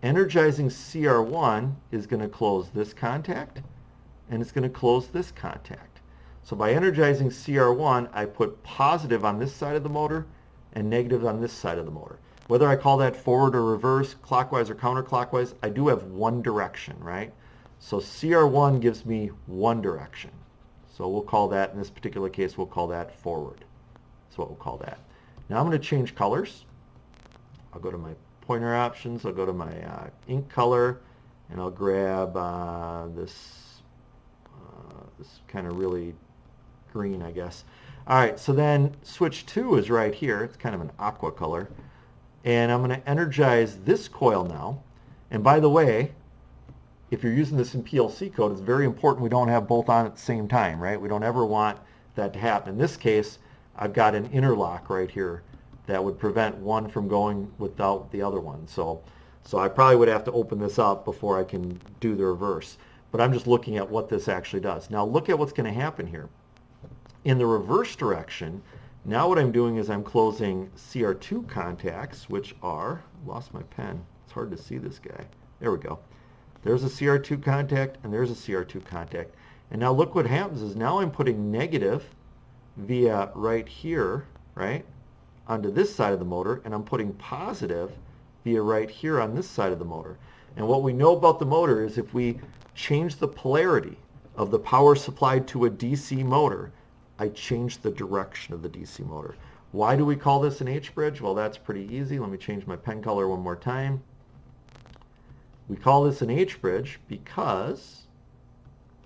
Speaker 1: Energizing CR1 is going to close this contact, and it's going to close this contact. So by energizing CR1, I put positive on this side of the motor and negative on this side of the motor. Whether I call that forward or reverse, clockwise or counterclockwise, I do have one direction, right? So CR1 gives me one direction. So we'll call that, in this particular case, we'll call that forward. That's what we'll call that. Now I'm going to change colors. I'll go to my pointer options, I'll go to my ink color, and I'll grab this kind of really green, I guess. All right, so then switch 2 is right here. It's kind of an aqua color. And I'm going to energize this coil now. And by the way, if you're using this in PLC code, it's very important we don't have both on at the same time, right? We don't ever want that to happen. In this case, I've got an interlock right here that would prevent one from going without the other one. So I probably would have to open this up before I can do the reverse. But I'm just looking at what this actually does. Now look at what's going to happen here. In the reverse direction, now what I'm doing is I'm closing CR2 contacts, which are, lost my pen, it's hard to see this guy. There we go. There's a CR2 contact and there's a CR2 contact. And now look what happens is now I'm putting negative via right here, right, onto this side of the motor, and I'm putting positive via right here on this side of the motor. And what we know about the motor is if we change the polarity of the power supplied to a DC motor, I change the direction of the DC motor. Why do we call this an H-bridge? Well, that's pretty easy. Let me change my pen color one more time. We call this an H-bridge because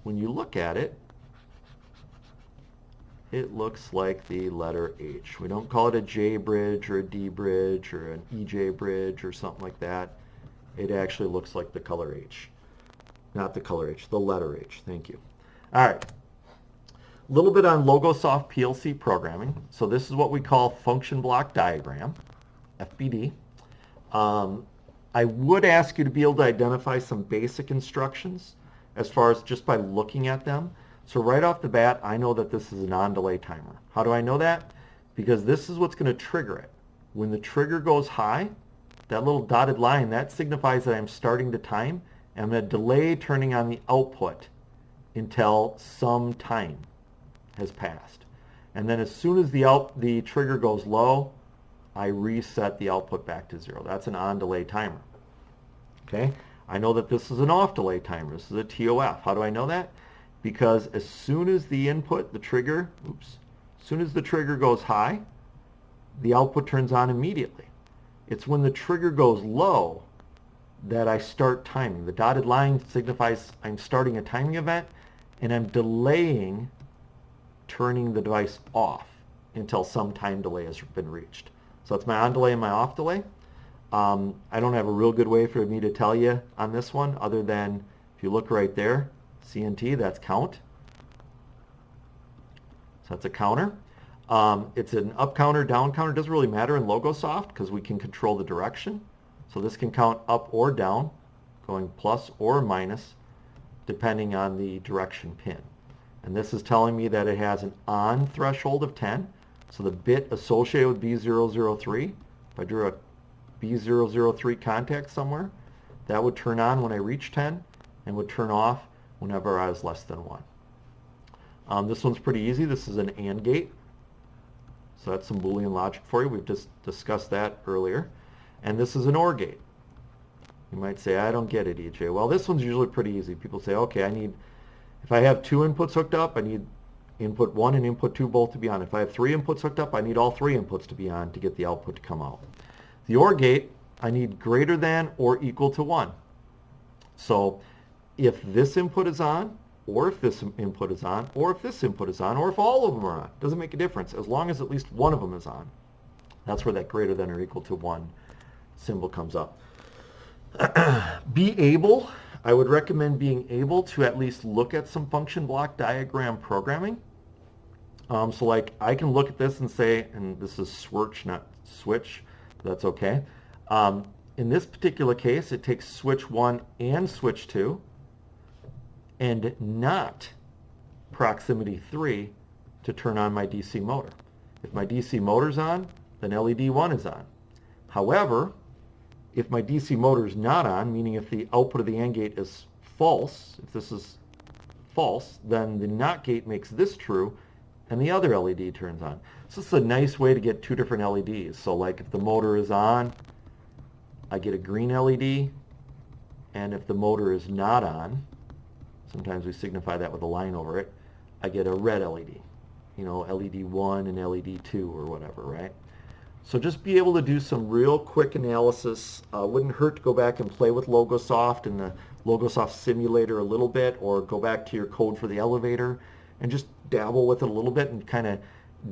Speaker 1: when you look at it, it looks like the letter H. We don't call it a J bridge or a D bridge or an EJ bridge or something like that. It actually looks like the color H. Not the color H, the letter H. Thank you. All right. A little bit on Logosoft PLC programming. So this is what we call function block diagram, FBD. I would ask you to be able to identify some basic instructions as far as just by looking at them. So right off the bat, I know that this is an on-delay timer. How do I know that? Because this is what's going to trigger it. When the trigger goes high, that little dotted line, that signifies that I'm starting the time, and I'm going to delay turning on the output until some time has passed. And then as soon as the trigger goes low, I reset the output back to 0. That's an on-delay timer. Okay? I know that this is an off-delay timer. This is a TOF. How do I know that? Because as soon as the input, the trigger, as soon as the trigger goes high, the output turns on immediately. It's when the trigger goes low that I start timing. The dotted line signifies I'm starting a timing event, and I'm delaying turning the device off until some time delay has been reached. So that's my on delay and my off delay. I don't have a real good way for me to tell you on this one other than if you look right there, CNT, that's count. So that's a counter. It's an up counter, down counter. It doesn't really matter in Logosoft because we can control the direction. So this can count up or down, going plus or minus, depending on the direction pin. And this is telling me that it has an on threshold of 10. So the bit associated with B003, if I drew a B003 contact somewhere, that would turn on when I reach 10 and would turn off whenever I was less than 1. This one's pretty easy. This is an AND gate. So that's some Boolean logic for you. We've just discussed that earlier. And this is an OR gate. You might say, I don't get it, EJ. Well, this one's usually pretty easy. People say, okay, if I have 2 inputs hooked up, I need input 1 and input 2 both to be on. If I have 3 inputs hooked up, I need all 3 inputs to be on to get the output to come out. The OR gate, I need greater than or equal to 1. So if this input is on, or if this input is on, or if this input is on, or if all of them are on, doesn't make a difference as long as at least one of them is on. That's where that greater than or equal to 1 symbol comes up. I would recommend being able to at least look at some function block diagram programming. So like I can look at this and say, and this is switch, not switch, that's okay. In this particular case, it takes switch 1 and switch 2, and not proximity 3 to turn on my DC motor. If my DC motor's on, then LED 1 is on. However, if my DC motor is not on, meaning if the output of the AND gate is false, if this is false, then the NOT gate makes this true and the other LED turns on. So this is a nice way to get two different LEDs. So like if the motor is on, I get a green LED, and if the motor is not on, sometimes we signify that with a line over it, I get a red LED, you know, LED 1 and LED 2 or whatever, right? So just be able to do some real quick analysis. Wouldn't hurt to go back and play with Logosoft and the Logosoft simulator a little bit, or go back to your code for the elevator and just dabble with it a little bit and kind of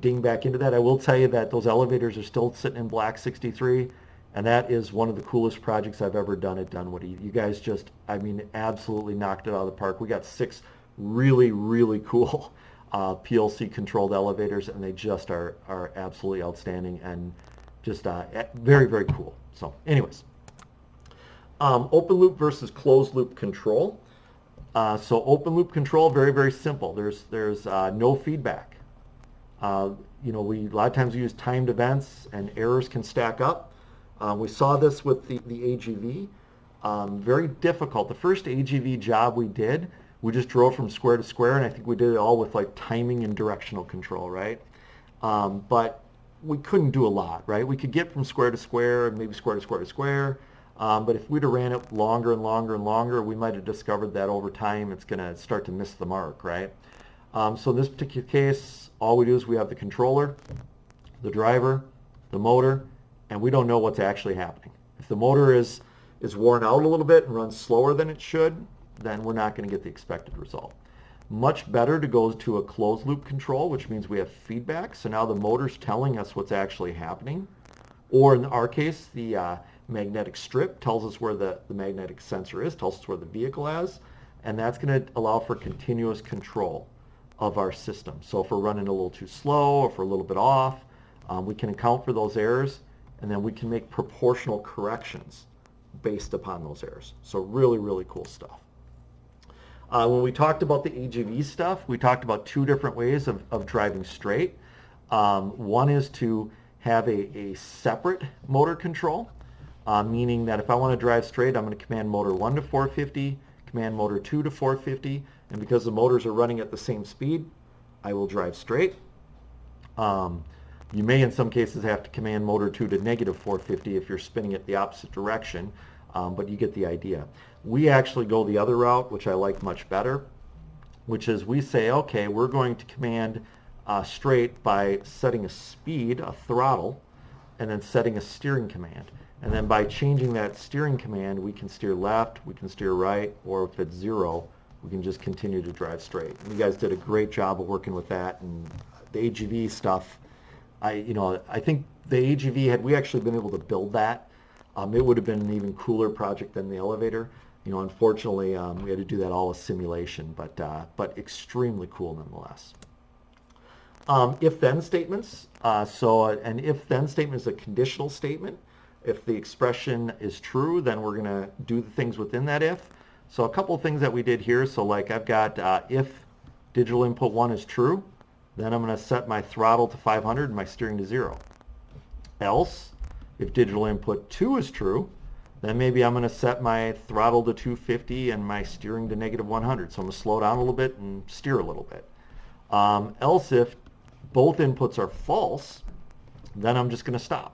Speaker 1: ding back into that. I will tell you that those elevators are still sitting in Black 63, and that is one of the coolest projects I've ever done at Dunwoody. You guys just, I mean, absolutely knocked it out of the park. We got 6 really, really cool PLC controlled elevators, and they just are absolutely outstanding and just very, very cool. So anyways, open loop versus closed loop control. So open loop control, very, very simple. There's no feedback. You know, a lot of times we use timed events and errors can stack up. We saw this with the AGV. Very difficult. The first AGV job we did, we just drove from square to square, and I think we did it all with like timing and directional control, right? But we couldn't do a lot, right? We could get from square to square and maybe square to square to square. But if we'd have ran it longer and longer and longer, we might have discovered that over time it's going to start to miss the mark, right? So in this particular case, all we do is we have the controller, the driver, the motor, and we don't know what's actually happening. If the motor is worn out a little bit and runs slower than it should, then we're not going to get the expected result. Much better to go to a closed loop control, which means we have feedback. So now the motor's telling us what's actually happening. Or in our case, the magnetic strip tells us where the magnetic sensor is, tells us where the vehicle is, and that's going to allow for continuous control of our system. So if we're running a little too slow, or if we're a little bit off, we can account for those errors, and then we can make proportional corrections based upon those errors. So really, really cool stuff. When we talked about the AGV stuff, we talked about 2 different ways of driving straight. One is to have a separate motor control, meaning that if I want to drive straight, I'm going to command motor 1 to 450, command motor 2 to 450, and because the motors are running at the same speed, I will drive straight. You may in some cases have to command motor 2 to negative 450 if you're spinning it the opposite direction, but you get the idea. We actually go the other route, which I like much better, which is we say, okay, we're going to command straight by setting a speed, a throttle, and then setting a steering command. And then by changing that steering command, we can steer left, we can steer right, or if it's 0, we can just continue to drive straight. And you guys did a great job of working with that. And the AGV stuff, I think the AGV, had we actually been able to build that, it would have been an even cooler project than the elevator. Unfortunately, we had to do that all with simulation, but extremely cool nonetheless. If-then statements. So an if-then statement is a conditional statement. If the expression is true, then we're going to do the things within that if. So a couple of things that we did here. So like I've got if digital input 1 is true, then I'm going to set my throttle to 500 and my steering to 0. Else, if digital input 2 is true, then maybe I'm going to set my throttle to 250 and my steering to negative 100. So I'm going to slow down a little bit and steer a little bit. Else, if both inputs are false, then I'm just going to stop.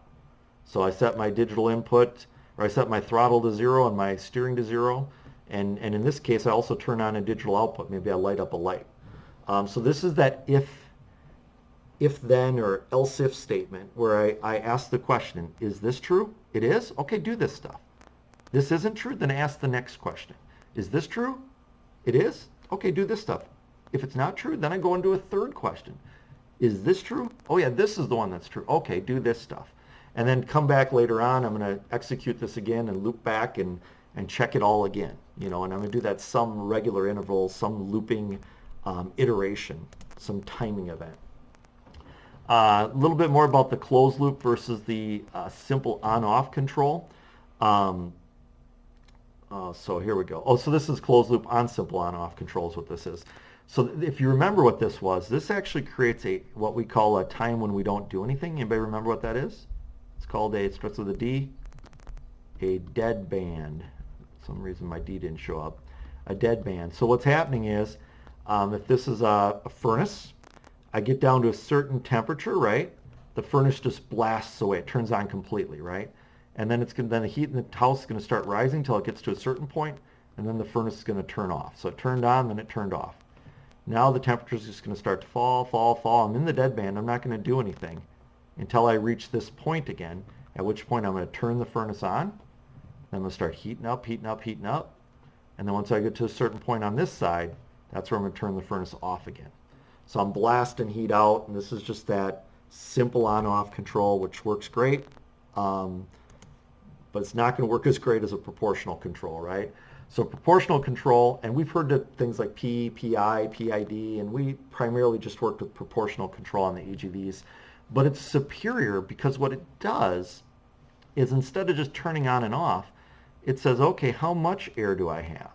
Speaker 1: So I set my digital input, or I set my throttle to 0 and my steering to 0. And in this case, I also turn on a digital output. Maybe I light up a light. So this is that if-then or else-if statement where I ask the question, is this true? It is? Okay, do this stuff. This isn't true? Then ask the next question. Is this true? It is? Okay, do this stuff. If it's not true, then I go into a third question. Is this true? Oh yeah, this is the one that's true. Okay, do this stuff. And then come back later on, I'm going to execute this again and loop back and check it all again. And I'm going to do that some regular interval, some looping iteration, some timing event. A little bit more about the closed loop versus the simple on-off control. So here we go. Oh, so this is closed loop on simple on-off control is what this is. So if you remember what this was, this actually creates what we call a time when we don't do anything. Anybody remember what that is? It's called it starts with a D, a dead band. For some reason my D didn't show up. A dead band. So what's happening is, if this is a furnace, I get down to a certain temperature, right? The furnace just blasts away. It turns on completely, right? And then then the heat in the house is going to start rising until it gets to a certain point, and then the furnace is going to turn off. So it turned on, then it turned off. Now the temperature is just going to start to fall, fall, fall. I'm in the dead band. I'm not going to do anything until I reach this point again, at which point I'm going to turn the furnace on. Then I'm going to start heating up, heating up, heating up. And then once I get to a certain point on this side, that's where I'm going to turn the furnace off again. So I'm blasting heat out, and this is just that simple on-off control, which works great. But it's not going to work as great as a proportional control, right? So proportional control, and we've heard of things like P, PI, PID, and we primarily just worked with proportional control on the EGVs. But it's superior because what it does is instead of just turning on and off, it says, okay, how much air do I have?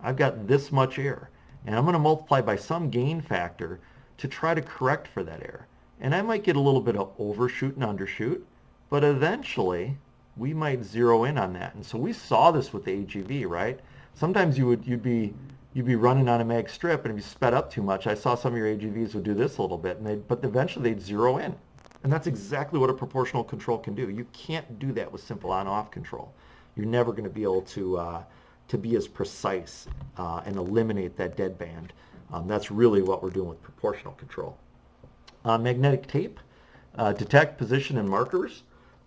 Speaker 1: I've got this much air, and I'm going to multiply by some gain factor to try to correct for that air. And I might get a little bit of overshoot and undershoot, but eventually we might zero in on that. And so we saw this with the AGV, right? Sometimes you'd be running on a mag strip, and if you sped up too much, I saw some of your AGVs would do this a little bit, but eventually they'd zero in. And that's exactly what a proportional control can do. You can't do that with simple on-off control. You're never going to be able to be as precise and eliminate that dead band. That's really what we're doing with proportional control. Magnetic tape, detect, position, and markers.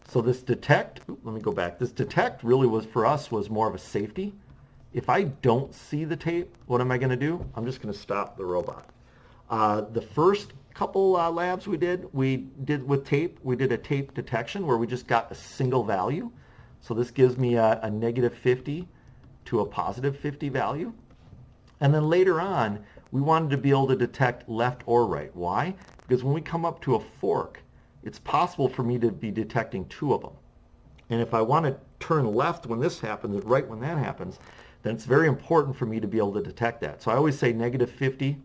Speaker 1: So this detect, let me go back. This detect really was, for us, was more of a safety. If I don't see the tape, what am I going to do? I'm just going to stop the robot. The first couple labs we did with tape, we did a tape detection where we just got a single value. So this gives me a negative 50 to a positive 50 value. And then later on, we wanted to be able to detect left or right. Why? Because when we come up to a fork, it's possible for me to be detecting two of them. And if I want to turn left when this happens and right when that happens, then it's very important for me to be able to detect that. So I always say negative 50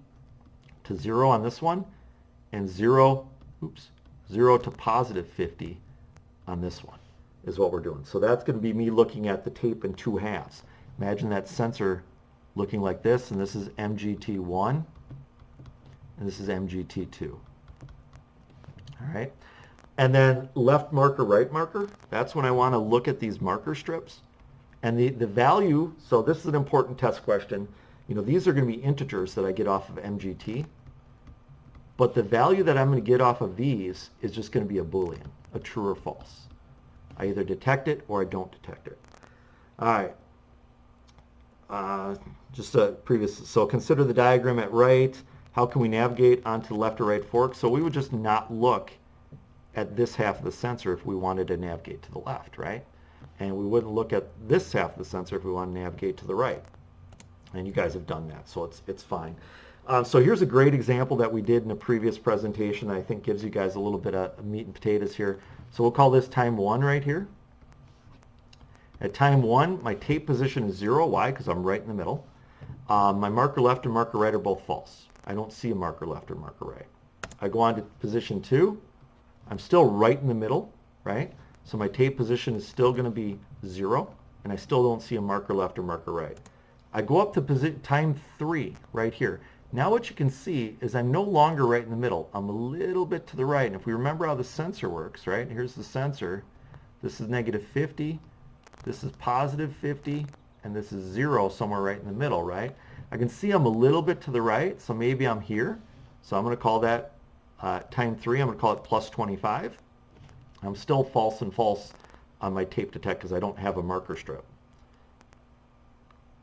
Speaker 1: to 0 on this one, and 0 to positive 50 on this one is what we're doing. So that's going to be me looking at the tape in two halves. Imagine that sensor looking like this, and this is MGT1, and this is MGT2. All right. And then left marker, right marker, that's when I want to look at these marker strips. And the value, so this is an important test question. You know, these are going to be integers that I get off of MGT. But the value that I'm going to get off of these is just going to be a Boolean, a true or false. I either detect it or I don't detect it. All right. Just a previous, so consider the diagram at right. How can we navigate onto the left or right fork? So we would just not look at this half of the sensor if we wanted to navigate to the left, right? And we wouldn't look at this half of the sensor if we want to navigate to the right. And you guys have done that, so it's fine. So here's a great example that we did in a previous presentation that I think gives you guys a little bit of meat and potatoes here. So we'll call this time 1 right here. At time 1, my tape position is 0. Why? Because I'm right in the middle. My marker left and marker right are both false. I don't see a marker left or marker right. I go on to position 2. I'm still right in the middle, right? So my tape position is still going to be 0, and I still don't see a marker left or marker right. I go up to time 3 right here. Now what you can see is I'm no longer right in the middle. I'm a little bit to the right. And if we remember how the sensor works, right? Here's the sensor. This is negative 50. This is positive 50. And this is 0 somewhere right in the middle, right? I can see I'm a little bit to the right, so maybe I'm here. So I'm going to call that time 3. I'm going to call it plus 25. I'm still false and false on my tape detect because I don't have a marker strip.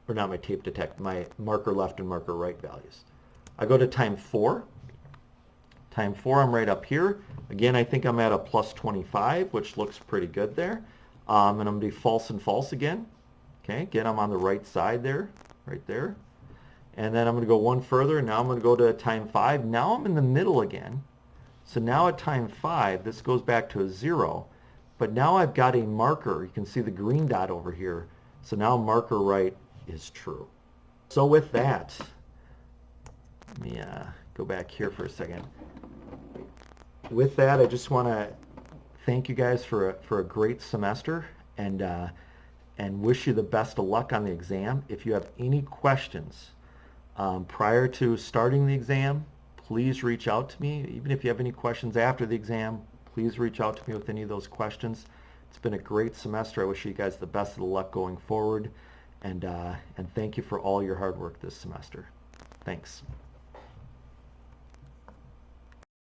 Speaker 1: Or not my tape detect, my marker left and marker right values. I go to time 4. Time 4, I'm right up here. Again, I think I'm at a plus 25, which looks pretty good there. And I'm going to be false and false again. Okay, again, I'm on the right side there, right there. And then I'm going to go one further, and now I'm going to go to time 5. Now I'm in the middle again. So now at time 5, this goes back to a 0. But now I've got a marker. You can see the green dot over here So now marker right is true. So with that, let me go back here for a second. With that, I just want to thank you guys for a great semester, and wish you the best of luck on the exam. If you have any questions prior to starting the exam, please reach out to me. Even if you have any questions after the exam, please reach out to me with any of those questions. It's been a great semester. I wish you guys the best of the luck going forward, and thank you for all your hard work this semester. Thanks.